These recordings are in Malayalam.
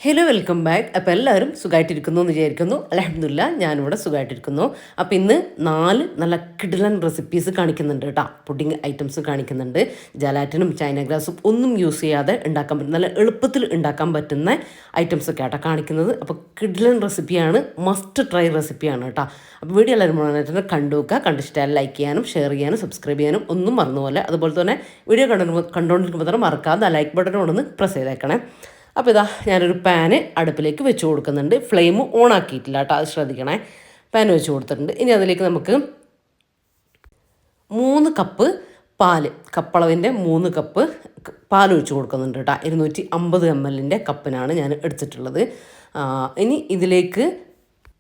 Hello welcome back. അപ്പോൾ എല്ലാവരും സുഖമായിട്ടിരിക്കുന്നു എന്ന് വിചാരിക്കുന്നു. അൽഹംദുലില്ലാ ഞാനിവിടെ സുഖമായിട്ടിരിക്കുന്നു. അപ്പോൾ ഇന്ന് 4 നല്ല കിടിലൻ റെസിപ്പീസ് കാണിക്കുന്നുണ്ട് കേട്ടോ. പുഡിങ് ഐറ്റംസ് കാണിക്കുന്നുണ്ട്. ജലാറ്റിനും ചൈന ഗ്രാസും ഒന്നും യൂസ് ചെയ്യാതെ ഉണ്ടാക്കാൻ പറ്റും, നല്ല എളുപ്പത്തിൽ ഉണ്ടാക്കാൻ പറ്റുന്ന ഐറ്റംസ് ഒക്കെ ആട്ടോ കാണിക്കുന്നത്. അപ്പോൾ കിടിലൻ റെസിപ്പിയാണ്, മസ്റ്റ് ട്രൈ റെസിപ്പിയാണ് കേട്ടോ. അപ്പോൾ വീഡിയോ എല്ലാവരും മുഴുവനായിട്ട് കണ്ടു നോക്കുക. കണ്ടിഷ്ടമായാലും ലൈക്ക് ചെയ്യാനും ഷെയർ ചെയ്യാനും സബ്സ്ക്രൈബ് ചെയ്യാനും ഒന്നും മറന്നുപോലെ. അതുപോലെ തന്നെ വീഡിയോ കണ്ടുകൊണ്ടിരിക്കുമ്പോൾ തന്നെ മറക്കാതെ ലൈക്ക് ബട്ടൺ കൊണ്ടൊന്ന് പ്രസ് ചെയ്തേക്കണേ. അപ്പോൾ ഇതാ ഞാനൊരു പാന് അടുപ്പിലേക്ക് വെച്ച് കൊടുക്കുന്നുണ്ട്. ഫ്ലെയിം ഓൺ ആക്കിയിട്ടില്ല കേട്ടോ, അത് ശ്രദ്ധിക്കണേ. പാൻ വെച്ച് കൊടുത്തിട്ടുണ്ട്. ഇനി അതിലേക്ക് നമുക്ക് 3 കപ്പ് പാല്, കപ്പളവിൻ്റെ 3 കപ്പ് പാൽ ഒഴിച്ച് കൊടുക്കുന്നുണ്ട് കേട്ടോ. 250 ml കപ്പിനാണ് ഞാൻ എടുത്തിട്ടുള്ളത്. ഇനി ഇതിലേക്ക്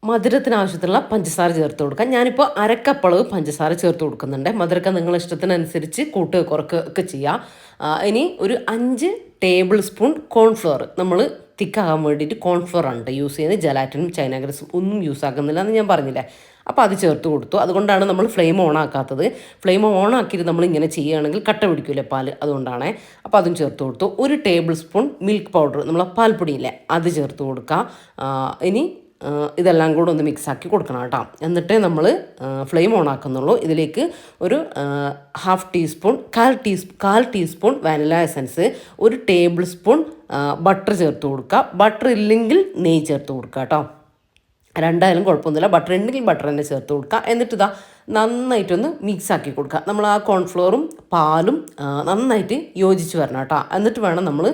മധുരത്തിന് ആവശ്യത്തിനുള്ള പഞ്ചസാര ചേർത്ത് കൊടുക്കാം. ഞാനിപ്പോൾ അരക്കപ്പളവ് പഞ്ചസാര ചേർത്ത് കൊടുക്കുന്നുണ്ട്. മധുരക്ക നിങ്ങളുടെ ഇഷ്ടത്തിനനുസരിച്ച് കൂട്ടുക കുറക്കുക ഒക്കെ ചെയ്യാം. ഇനി ഒരു 5 ടേബിൾ സ്പൂൺ കോൺഫ്ലവർ, നമ്മൾ തിക്കാകാൻ വേണ്ടിയിട്ട് കോൺഫ്ലവർ ആണ് യൂസ് ചെയ്യുന്നത്. ജലാറ്റിനും ചൈന ഗ്രാസും ഒന്നും യൂസ് ആക്കുന്നില്ല എന്ന് ഞാൻ പറഞ്ഞില്ലേ. അപ്പോൾ അത് ചേർത്ത് കൊടുത്തു. അതുകൊണ്ടാണ് നമ്മൾ ഫ്ലെയിം ഓൺ ആക്കാത്തത്. ഫ്ലെയിം ഓൺ ആക്കിയിട്ട് നമ്മൾ ഇങ്ങനെ ചെയ്യുകയാണെങ്കിൽ കട്ട പിടിക്കില്ലേ പാൽ, അതുകൊണ്ടാണ്. അപ്പോൾ അതും ചേർത്ത് കൊടുത്തു. 1 ടേബിൾ സ്പൂൺ മിൽക്ക് പൗഡർ, നമ്മളെ പാൽപ്പൊടിയില്ലേ, അത് ചേർത്ത് കൊടുക്കുക. ഇനി ഇതെല്ലാം കൂടെ ഒന്ന് മിക്സാക്കി കൊടുക്കണം കേട്ടോ. എന്നിട്ടേ നമ്മൾ ഫ്ലെയിം ഓൺ ആക്കുന്നുള്ളൂ. ഇതിലേക്ക് ഒരു കാൽ teaspoon vanilla essence, 1 table spoon butter ചേർത്ത് കൊടുക്കുക. ബട്ടർ ഇല്ലെങ്കിൽ നെയ്യ് ചേർത്ത് കൊടുക്കുക കേട്ടോ. രണ്ടായാലും കുഴപ്പമൊന്നുമില്ല, ബട്ടർ ഉണ്ടെങ്കിൽ ബട്ടർ തന്നെ ചേർത്ത് കൊടുക്കുക. എന്നിട്ട് ഇതാ നന്നായിട്ടൊന്ന് മിക്സാക്കി കൊടുക്കുക. നമ്മൾ ആ കോൺഫ്ലവറും പാലും നന്നായിട്ട് യോജിച്ച് വരണം കേട്ടോ. എന്നിട്ട് വേണം നമ്മൾ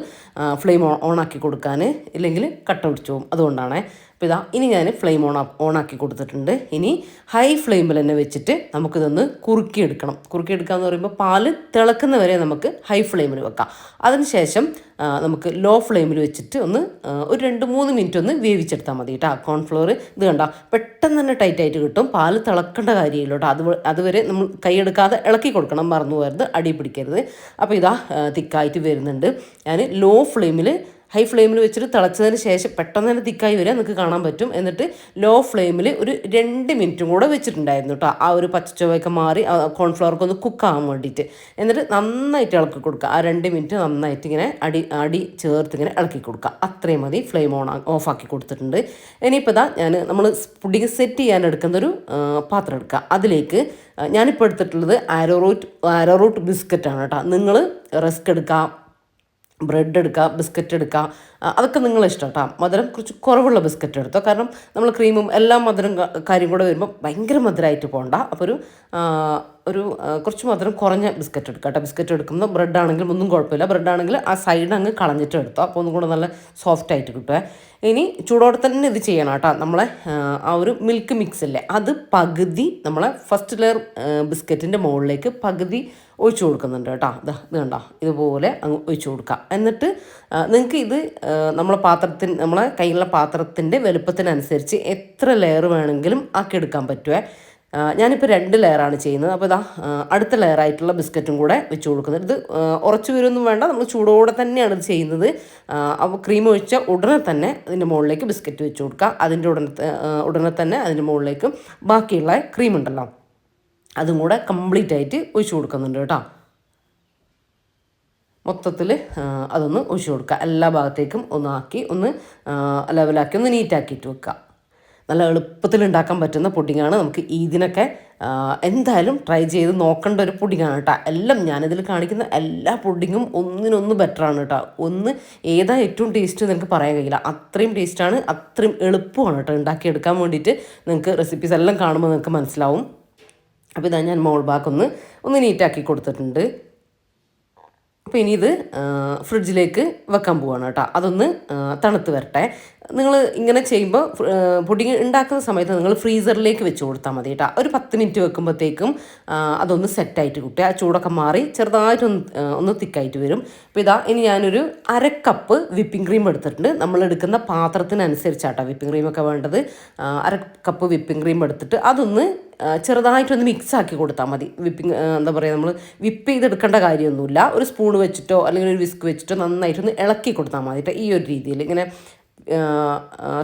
ഫ്ലെയിം ഓണാക്കി കൊടുക്കാൻ, ഇല്ലെങ്കിൽ കട്ട പിടിച്ചു പോകും. അതുകൊണ്ടാണ്. അപ്പോൾ ഇതാ ഇനി ഞാൻ ഫ്ലെയിം ഓണാക്കി കൊടുത്തിട്ടുണ്ട്. ഇനി ഹൈ ഫ്ലെയിമിൽ തന്നെ വെച്ചിട്ട് നമുക്കിതൊന്ന് കുറുക്കിയെടുക്കണം. കുറുക്കിയെടുക്കുക എന്ന് പറയുമ്പോൾ പാല് തിളക്കുന്ന വരെ നമുക്ക് ഹൈ ഫ്ലെയിമിൽ വെക്കാം. അതിനുശേഷം നമുക്ക് ലോ ഫ്ലെയിമിൽ വെച്ചിട്ട് ഒരു 2-3 മിനിറ്റ് ഒന്ന് വേവിച്ചെടുത്താൽ മതി കേട്ടോ. കോൺഫ്ലവർ ഇത് കണ്ട പെട്ടെന്ന് തന്നെ ടൈറ്റായിട്ട് കിട്ടും. പാല് തിളക്കേണ്ട കാര്യമില്ല കേട്ടോ. അതുവരെ നമ്മൾ കൈയെടുക്കാതെ ഇളക്കി കൊടുക്കണം, മറന്നു പോകരുത്, അടി പിടിക്കരുത്. അപ്പോൾ ഇതാ തിക്കായിട്ട് വരുന്നുണ്ട്. ഞാൻ ഹൈ ഫ്ലെയിമിൽ വെച്ചിട്ട് തിളച്ചതിന് ശേഷം പെട്ടെന്ന് തന്നെ തിക്കായി വരിക നിങ്ങൾക്ക് കാണാൻ പറ്റും. എന്നിട്ട് ലോ ഫ്ലെയിമിൽ ഒരു 2 മിനിറ്റും കൂടെ വെച്ചിട്ടുണ്ടായിരുന്നു കേട്ടോ. ആ ഒരു പച്ചച്ചുവയൊക്കെ മാറി കോൺഫ്ലവർക്ക് ഒന്ന് കുക്കാകാൻ വേണ്ടിയിട്ട്. എന്നിട്ട് നന്നായിട്ട് ഇളക്കി കൊടുക്കുക. ആ 2 മിനിറ്റ് നന്നായിട്ട് ഇങ്ങനെ അടി ചേർത്ത് ഇങ്ങനെ ഇളക്കി കൊടുക്കുക. അത്രയും മതി. ഫ്ലെയിം ഓഫാക്കി കൊടുത്തിട്ടുണ്ട്. ഇനിയിപ്പോൾ ഇതാ നമ്മൾ പുഡിങ് സെറ്റ് ചെയ്യാൻ എടുക്കുന്നൊരു പാത്രം എടുക്കുക. അതിലേക്ക് ഞാനിപ്പോൾ എടുത്തിട്ടുള്ളത് ആരോറൂട്ട് ബിസ്ക്കറ്റാണ് കേട്ടോ. നിങ്ങൾ റസ്ക് എടുക്കുക, ബ്രെഡ് എടുക്കുക, ബിസ്ക്കറ്റ് എടുക്കുക, അതൊക്കെ നിങ്ങളെ ഇഷ്ടം കേട്ടോ. മധുരം കുറച്ച് കുറവുള്ള ബിസ്ക്കറ്റ് എടുത്തോ. കാരണം നമ്മൾ ക്രീമും എല്ലാം മധുരം കാര്യം കൂടെ വരുമ്പോൾ ഭയങ്കര മധുരമായിട്ട് പോകണ്ട. അപ്പോൾ കുറച്ച് മധുരം കുറഞ്ഞ ബിസ്ക്കറ്റ് എടുക്കുക കേട്ടോ. ബിസ്ക്കറ്റ് എടുക്കുന്നത് ബ്രെഡ് ആണെങ്കിലും ഒന്നും കുഴപ്പമില്ല. ബ്രെഡ് ആണെങ്കിൽ ആ സൈഡ് അങ്ങ് കളഞ്ഞിട്ട് എടുത്തോ. അപ്പോൾ ഒന്നും കൂടെ നല്ല സോഫ്റ്റ് ആയിട്ട് കിട്ടുക. ഇനി ചൂടോടെ തന്നെ ഇത് ചെയ്യണം കേട്ടോ. നമ്മളെ ആ ഒരു മിൽക്ക് മിക്സ് ഇല്ലേ, അത് പകുതി നമ്മളെ ഫസ്റ്റ് ലെയർ ബിസ്ക്കറ്റിൻ്റെ മുകളിലേക്ക് പകുതി ഒഴിച്ചു കൊടുക്കുന്നുണ്ട് കേട്ടോ. ഇത് കണ്ടോ, ഇതുപോലെ അങ്ങ് ഒഴിച്ചു കൊടുക്കുക. എന്നിട്ട് നിങ്ങൾക്ക് ഇത് നമ്മളെ കയ്യിലുള്ള പാത്രത്തിൻ്റെ വലുപ്പത്തിനനുസരിച്ച് എത്ര ലെയർ വേണമെങ്കിലും ആക്കിയെടുക്കാൻ പറ്റുമേ. ഞാനിപ്പോൾ 2 ലെയറാണ് ചെയ്യുന്നത്. അപ്പോൾ ഇതാ അടുത്ത ലെയറായിട്ടുള്ള ബിസ്ക്കറ്റും കൂടെ വെച്ച് കൊടുക്കുന്നത്. ഇത് ഉറച്ചു വരുമൊന്നും വേണ്ട, നമ്മൾ ചൂടോടെ തന്നെയാണ് ഇത് ചെയ്യുന്നത്. അപ്പോൾ ക്രീം ഒഴിച്ച ഉടനെ തന്നെ അതിൻ്റെ മുകളിലേക്ക് ബിസ്ക്കറ്റ് വെച്ച് കൊടുക്കുക. അതിൻ്റെ ഉടനെ തന്നെ അതിൻ്റെ മുകളിലേക്ക് ബാക്കിയുള്ള ക്രീം ഉണ്ടല്ലോ അതും കൂടെ കംപ്ലീറ്റ് ആയിട്ട് ഒഴിച്ചു കൊടുക്കുന്നുണ്ട് കേട്ടോ. മൊത്തത്തിൽ അതൊന്ന് ഒഴിച്ചു കൊടുക്കുക. എല്ലാ ഭാഗത്തേക്കും ഒന്ന് ലെവലാക്കി ഒന്ന് നീറ്റാക്കിയിട്ട് വെക്കുക. നല്ല എളുപ്പത്തിൽ ഉണ്ടാക്കാൻ പറ്റുന്ന പുഡിങ്ങാണ്. നമുക്ക് ഇതിനൊക്കെ എന്തായാലും ട്രൈ ചെയ്ത് നോക്കേണ്ട ഒരു പുഡിങ്ങാണ് കേട്ടോ. എല്ലാം ഞാനിതിൽ കാണിക്കുന്ന എല്ലാ പുഡിങ്ങും ഒന്നിനൊന്ന് ബെറ്ററാണ് കേട്ടോ. ഏതാ ഏറ്റവും ടേസ്റ്റ് നിങ്ങൾക്ക് പറയാൻ കഴിയില്ല. അത്രയും ടേസ്റ്റാണ്, അത്രയും എളുപ്പമാണ് കേട്ടോ ഉണ്ടാക്കിയെടുക്കാൻ വേണ്ടിയിട്ട്. നിങ്ങൾക്ക് റെസിപ്പീസ് എല്ലാം കാണുമ്പോൾ നിങ്ങൾക്ക് മനസ്സിലാവും. അപ്പോൾ ഇതാ ഞാൻ മോൾ ബാക്ക് ഒന്ന് നീറ്റാക്കി കൊടുത്തിട്ടുണ്ട്. അപ്പോൾ ഇനി ഇത് ഫ്രിഡ്ജിലേക്ക് വെക്കാൻ പോവാണ് കേട്ടോ. അതൊന്ന് തണുത്ത് വരട്ടെ. നിങ്ങൾ ഇങ്ങനെ ചെയ്യുമ്പോൾ പുഡിങ് ഉണ്ടാക്കുന്ന സമയത്ത് നിങ്ങൾ ഫ്രീസറിലേക്ക് വെച്ച് കൊടുത്താൽ മതി കേട്ടോ. ഒരു 10 മിനിറ്റ് വെക്കുമ്പോഴത്തേക്കും അതൊന്ന് സെറ്റായിട്ട് കിട്ടുക. ആ ചൂടൊക്കെ മാറി ചെറുതായിട്ടൊന്ന് തിക്കായിട്ട് വരും. അപ്പോൾ ഇതാ ഇനി ഞാനൊരു 1/2 കപ്പ് വിപ്പിംഗ് ക്രീം എടുത്തിട്ടുണ്ട്. നമ്മൾ എടുക്കുന്ന പാത്രത്തിനനുസരിച്ചാട്ടോ വിപ്പിംഗ് ക്രീമൊക്കെ വേണ്ടത്. 1/2 കപ്പ് വിപ്പിംഗ് ക്രീം എടുത്തിട്ട് അതൊന്ന് ചെറുതായിട്ടൊന്ന് മിക്സാക്കി കൊടുത്താൽ മതി. എന്താ പറയുക, നമ്മൾ വിപ്പ് ചെയ്തെടുക്കേണ്ട കാര്യമൊന്നുമില്ല. ഒരു സ്പൂൺ വെച്ചിട്ടോ അല്ലെങ്കിൽ ഒരു വിസ്ക് വെച്ചിട്ടോ നന്നായിട്ടൊന്ന് ഇളക്കി കൊടുത്താൽ മതി കേട്ടോ. ഈ ഒരു രീതിയിൽ ഇങ്ങനെ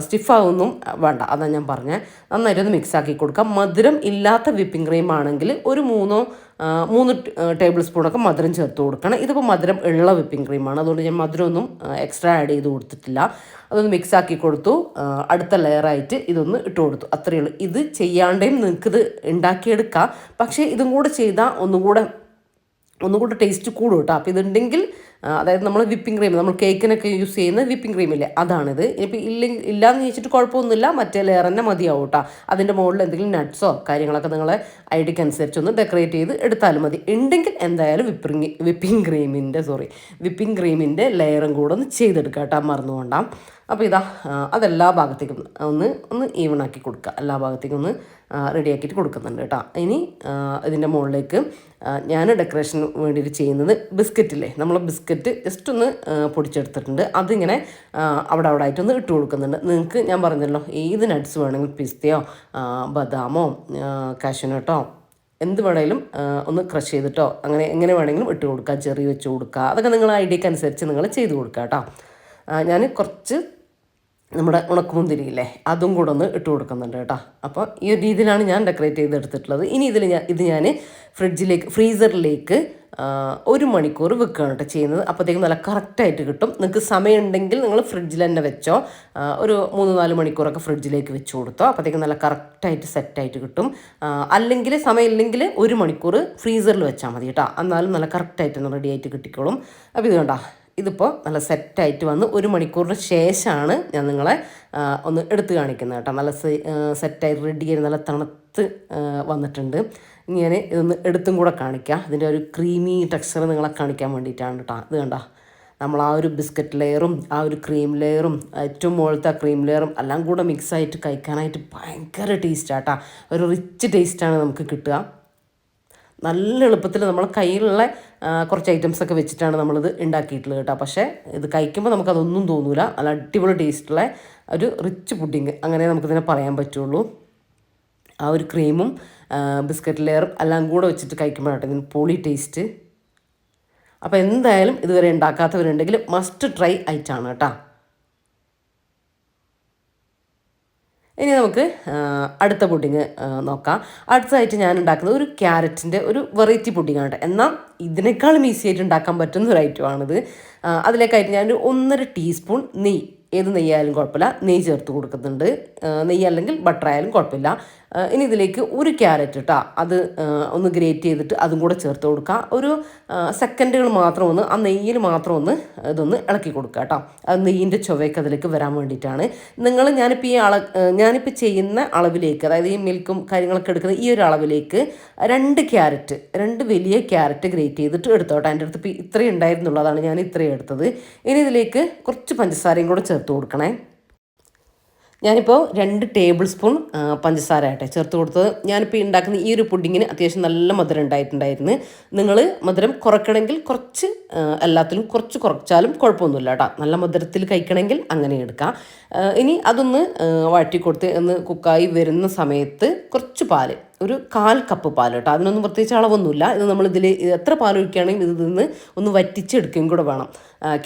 സ്റ്റിഫാവൊന്നും വേണ്ട, അതാണ് ഞാൻ പറഞ്ഞത്. നന്നായിട്ടൊന്ന് മിക്സാക്കി കൊടുക്കാം. മധുരം ഇല്ലാത്ത വിപ്പിംഗ് ക്രീം ആണെങ്കിൽ ഒരു 3 ടേബിൾ സ്പൂണൊക്കെ മധുരം ചേർത്ത് കൊടുക്കണം. ഇതിപ്പോൾ മധുരം ഉള്ള വിപ്പിംഗ് ക്രീമാണ്, അതുകൊണ്ട് ഞാൻ മധുരമൊന്നും എക്സ്ട്രാ ആഡ് ചെയ്ത് കൊടുത്തിട്ടില്ല. അതൊന്ന് മിക്സാക്കി കൊടുത്തു. അടുത്ത ലെയറായിട്ട് ഇതൊന്ന് ഇട്ട് കൊടുത്തു. അത്രയേ ഉള്ളൂ. ഇത് ചെയ്യാണ്ടേയും നിങ്ങൾക്കിത് ഉണ്ടാക്കിയെടുക്കാം. പക്ഷേ ഇതും കൂടെ ചെയ്താൽ ഒന്നുകൂടെ ടേസ്റ്റ് കൂടും കേട്ടോ. അപ്പോൾ ഇതുണ്ടെങ്കിൽ, അതായത് നമ്മൾ വിപ്പിംഗ് ക്രീം, നമ്മൾ കേക്കിനൊക്കെ യൂസ് ചെയ്യുന്ന വിപ്പിംഗ് ക്രീമില്ലേ, അതാണിത്. ഇപ്പോൾ ഇല്ലാന്ന് ചോദിച്ചിട്ട് കുഴപ്പമൊന്നുമില്ല, മറ്റേ ലെയർ തന്നെ മതിയാവും കേട്ടോ. അതിൻ്റെ മുകളിൽ എന്തെങ്കിലും നട്ട്സോ കാര്യങ്ങളൊക്കെ നിങ്ങളെ ഐഡിയക്ക് അനുസരിച്ചൊന്ന് ഡെക്കറേറ്റ് ചെയ്ത് എടുത്താലും മതി. ഉണ്ടെങ്കിൽ എന്തായാലും വിപ്പിംഗ് ക്രീമിൻ്റെ ലെയറും കൂടെ ഒന്ന് ചെയ്തെടുക്കാം കേട്ടോ, മറന്നുകൊണ്ടാം. അപ്പോൾ ഇതാ അതെല്ലാ ഭാഗത്തേക്കും ഒന്ന് ഈവൺ ആക്കി കൊടുക്കുക. എല്ലാ ഭാഗത്തേക്കും ഒന്ന് റെഡിയാക്കിയിട്ട് കൊടുക്കുന്നുണ്ട് കേട്ടോ. ഇനി ഇതിൻ്റെ മുകളിലേക്ക് ഞാൻ ഡെക്കറേഷന് വേണ്ടിയിട്ട് ചെയ്യുന്നത് ബിസ്ക്കറ്റില്ലേ, നമ്മൾ ബിസ്ക്കറ്റ് ജസ്റ്റ് ഒന്ന് പൊടിച്ചെടുത്തിട്ടുണ്ട്. അതിങ്ങനെ അവിടെ ആയിട്ടൊന്ന് ഇട്ട് കൊടുക്കുന്നുണ്ട്. നിങ്ങൾക്ക് ഞാൻ പറഞ്ഞല്ലോ, ഏത് നട്ട്സ് വേണമെങ്കിൽ, പിസ്തയോ ബദാമോ കാഷ്യൂനട്ടോ എന്ത് വേണമെങ്കിലും ഒന്ന് ക്രഷ് ചെയ്തിട്ടോ എങ്ങനെ വേണമെങ്കിലും ഇട്ട് കൊടുക്കുക. ചെറി വെച്ച് കൊടുക്കുക. അതൊക്കെ നിങ്ങളുടെ ഐഡിയക്ക് അനുസരിച്ച് നിങ്ങൾ ചെയ്ത് കൊടുക്കുക കേട്ടോ. ഞാൻ കുറച്ച് നമ്മുടെ ഉണക്കമുന്തിരിയില്ലേ, അതും കൂടെ ഒന്ന് ഇട്ട് കൊടുക്കുന്നുണ്ട് കേട്ടോ. അപ്പോൾ ഈ ഒരു രീതിയിലാണ് ഞാൻ ഡെക്കറേറ്റ് ചെയ്തെടുത്തിട്ടുള്ളത്. ഇനി ഇത് ഞാൻ ഫ്രീസറിലേക്ക് 1 മണിക്കൂർ വെക്കുകയാണ് കേട്ടോ ചെയ്യുന്നത്. അപ്പോഴത്തേക്കും നല്ല കറക്റ്റായിട്ട് കിട്ടും. നിങ്ങൾക്ക് സമയമുണ്ടെങ്കിൽ നിങ്ങൾ ഫ്രിഡ്ജിൽ തന്നെ വെച്ചോ, ഒരു 3-4 മണിക്കൂറൊക്കെ ഫ്രിഡ്ജിലേക്ക് വെച്ച് കൊടുത്തോ. അപ്പോഴത്തേക്കും നല്ല കറക്റ്റായിട്ട് സെറ്റായിട്ട് കിട്ടും. അല്ലെങ്കിൽ സമയമില്ലെങ്കിൽ 1 മണിക്കൂർ ഫ്രീസറിൽ വെച്ചാൽ മതി കേട്ടോ. എന്നാലും നല്ല കറക്റ്റായിട്ട് റെഡി ആയിട്ട് കിട്ടിക്കോളും. അപ്പോൾ ഇത് കണ്ടോ, ഇതിപ്പോൾ നല്ല സെറ്റായിട്ട് വന്ന് 1 മണിക്കൂറിന് ശേഷമാണ് ഞാൻ നിങ്ങളെ ഒന്ന് എടുത്ത് കാണിക്കുന്നത് കേട്ടോ. നല്ല സെറ്റായിട്ട് റെഡിയായി നല്ല തണുത്ത് വന്നിട്ടുണ്ട്. ഞാൻ ഇതൊന്ന് എടുത്തും കൂടെ കാണിക്കാം. ഇതിൻ്റെ ഒരു ക്രീമി ടെക്സ്ചർ നിങ്ങളെ കാണിക്കാൻ വേണ്ടിയിട്ടാണ് കേട്ടോ. ഇത് കണ്ടോ, നമ്മൾ ആ ഒരു ബിസ്ക്കറ്റ് ലെയറും ആ ഒരു ക്രീം ലെയറും ഏറ്റവും മുകളിലത്തെ ക്രീം ലെയറും എല്ലാം കൂടെ മിക്സായിട്ട് കഴിക്കാനായിട്ട് ഭയങ്കര ടേസ്റ്റാട്ടോ. ഒരു റിച്ച് ടേസ്റ്റാണ് നമുക്ക് കിട്ടുക. നല്ല എളുപ്പത്തിൽ നമ്മളെ കയ്യിലുള്ള കുറച്ച് ഐറ്റംസൊക്കെ വെച്ചിട്ടാണ് നമ്മളിത് ഉണ്ടാക്കിയിട്ടുള്ളത് കേട്ടോ. പക്ഷേ ഇത് കഴിക്കുമ്പോൾ നമുക്കതൊന്നും തോന്നില്ല. നല്ല അടിപൊളി ടേസ്റ്റുള്ള ഒരു റിച്ച് പുഡിങ്, അങ്ങനെ നമുക്കിതിനെ പറയാൻ പറ്റുള്ളൂ. ആ ഒരു ക്രീമും ബിസ്ക്കറ്റ് ലെയറും എല്ലാം കൂടെ വെച്ചിട്ട് കഴിക്കുമ്പോഴാട്ടോ ഇതിന് പൊളി ടേസ്റ്റ്. അപ്പോൾ എന്തായാലും ഇതുവരെ ഉണ്ടാക്കാത്തവരുണ്ടെങ്കിൽ മസ്റ്റ് ട്രൈ ആയിട്ടാണ് കേട്ടോ. ഇനി നമുക്ക് അടുത്ത പുഡിങ് നോക്കാം. അടുത്തതായിട്ട് ഞാൻ ഉണ്ടാക്കുന്നത് ഒരു ക്യാരറ്റിൻ്റെ ഒരു വെറൈറ്റി പുഡിങ്ങാണ്. എന്നാൽ ഇതിനേക്കാളും ഈസി ആയിട്ട് ഉണ്ടാക്കാൻ പറ്റുന്ന ഒരു ഐറ്റമാണിത്. അതിലേക്കായിട്ട് ഞാൻ 1.5 ടീസ്പൂൺ നെയ്യ്, ഏത് നെയ്യായാലും കുഴപ്പമില്ല, നെയ്യ് ചേർത്ത് കൊടുക്കുന്നുണ്ട്. നെയ്യ് അല്ലെങ്കിൽ ബട്ടർ ആയാലും കുഴപ്പമില്ല. ഇനി ഇതിലേക്ക് ഒരു ക്യാരറ്റ് കേട്ടോ, അത് ഒന്ന് ഗ്രേറ്റ് ചെയ്തിട്ട് അതും കൂടെ ചേർത്ത് കൊടുക്കുക. ഒരു സെക്കൻഡുകൾ മാത്രം ഒന്ന് ആ നെയ്യിൽ മാത്രം ഒന്ന് ഇതൊന്ന് ഇളക്കി കൊടുക്കുക കേട്ടോ. അത് നെയ്യിൻ്റെ ചുവയൊക്കെ അതിലേക്ക് വരാൻ വേണ്ടിയിട്ടാണ്. ഞാനിപ്പോൾ ചെയ്യുന്ന അളവിലേക്ക്, അതായത് ഈ മിൽക്കും കാര്യങ്ങളൊക്കെ എടുക്കുന്ന ഈ ഒരു അളവിലേക്ക് 2 വലിയ ക്യാരറ്റ് ഗ്രേറ്റ് ചെയ്തിട്ട് എടുത്തോട്ടെ. എൻ്റെ അടുത്ത് ഇപ്പോൾ ഇത്രയും ഉണ്ടായിരുന്നുള്ളൂ, അതാണ് ഞാൻ ഇത്രയും എടുത്തത്. ഇനി ഇതിലേക്ക് കുറച്ച് പഞ്ചസാരയും കൂടെ ചേർത്ത് കൊടുക്കണേ. ഞാനിപ്പോൾ 2 ടേബിൾ സ്പൂൺ പഞ്ചസാര ആട്ടെ ചേർത്ത് കൊടുത്തത്. ഞാനിപ്പോൾ ഉണ്ടാക്കുന്ന ഈ ഒരു പുഡിങ്ങിന് അത്യാവശ്യം നല്ല മധുരം ഉണ്ടായിട്ടുണ്ടായിരുന്നു. നിങ്ങൾ മധുരം കുറയ്ക്കണമെങ്കിൽ കുറച്ച്, എല്ലാത്തിലും കുറച്ച് കുറച്ചാലും കുഴപ്പമൊന്നുമില്ല കേട്ടോ. നല്ല മധുരത്തിൽ കഴിക്കണമെങ്കിൽ അങ്ങനെ എടുക്കാം. ഇനി അതൊന്ന് വഴറ്റിക്കൊടുത്ത് ഒന്ന് കുക്കായി വരുന്ന സമയത്ത് കുറച്ച് പാല്, ഒരു 1/4 കപ്പ് പാൽ കേട്ടോ. അതിനൊന്നും പ്രത്യേകിച്ച് അളവൊന്നുമില്ല. ഇത് നമ്മളിതിൽ എത്ര പാൽ ഒഴിക്കുകയാണെങ്കിൽ ഇത് നിന്ന് ഒന്ന് വറ്റിച്ചെടുക്കുകയും കൂടെ വേണം.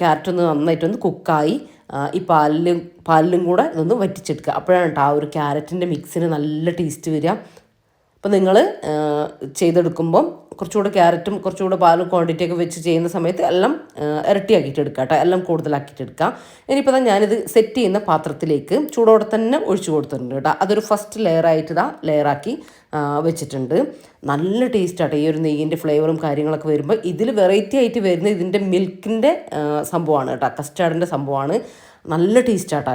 ക്യാരറ്റ് ഒന്ന് നന്നായിട്ടൊന്ന് കുക്കായി ഈ പാലിലും കൂടെ ഇതൊന്ന് വറ്റിച്ചെടുക്കുക. അപ്പോഴാണ് കേട്ടോ ആ ഒരു ക്യാരറ്റിൻ്റെ മിക്സിന് നല്ല ടേസ്റ്റ് വരിക. അപ്പോൾ നിങ്ങൾ ചെയ്തെടുക്കുമ്പം കുറച്ചുകൂടെ ക്യാരറ്റും കുറച്ചുകൂടെ പാലും ക്വാണ്ടിറ്റിയൊക്കെ വെച്ച് ചെയ്യുന്ന സമയത്ത് എല്ലാം ഇരട്ടിയാക്കിയിട്ട് എടുക്കുക കേട്ടോ, എല്ലാം കൂടുതലാക്കിയിട്ട് എടുക്കുക. ഇനിയിപ്പോൾ ഞാനിത് സെറ്റ് ചെയ്യുന്ന പാത്രത്തിലേക്ക് ചൂടോടെ തന്നെ ഒഴിച്ചു കൊടുത്തിട്ടുണ്ട് കേട്ടോ. അതൊരു ഫസ്റ്റ് ലെയറായിട്ട് ലെയറാക്കി വെച്ചിട്ടുണ്ട്. നല്ല ടേസ്റ്റാട്ടോ ഈ ഒരു നെയ്യിൻ്റെ ഫ്ലേവറും കാര്യങ്ങളൊക്കെ വരുമ്പോൾ. ഇതിൽ വെറൈറ്റി ആയിട്ട് വരുന്ന ഇതിൻ്റെ മിൽക്കിൻ്റെ സംഭവമാണ് കേട്ടോ, കസ്റ്റാർഡിൻ്റെ സംഭവമാണ്. നല്ല ടേസ്റ്റാട്ടോ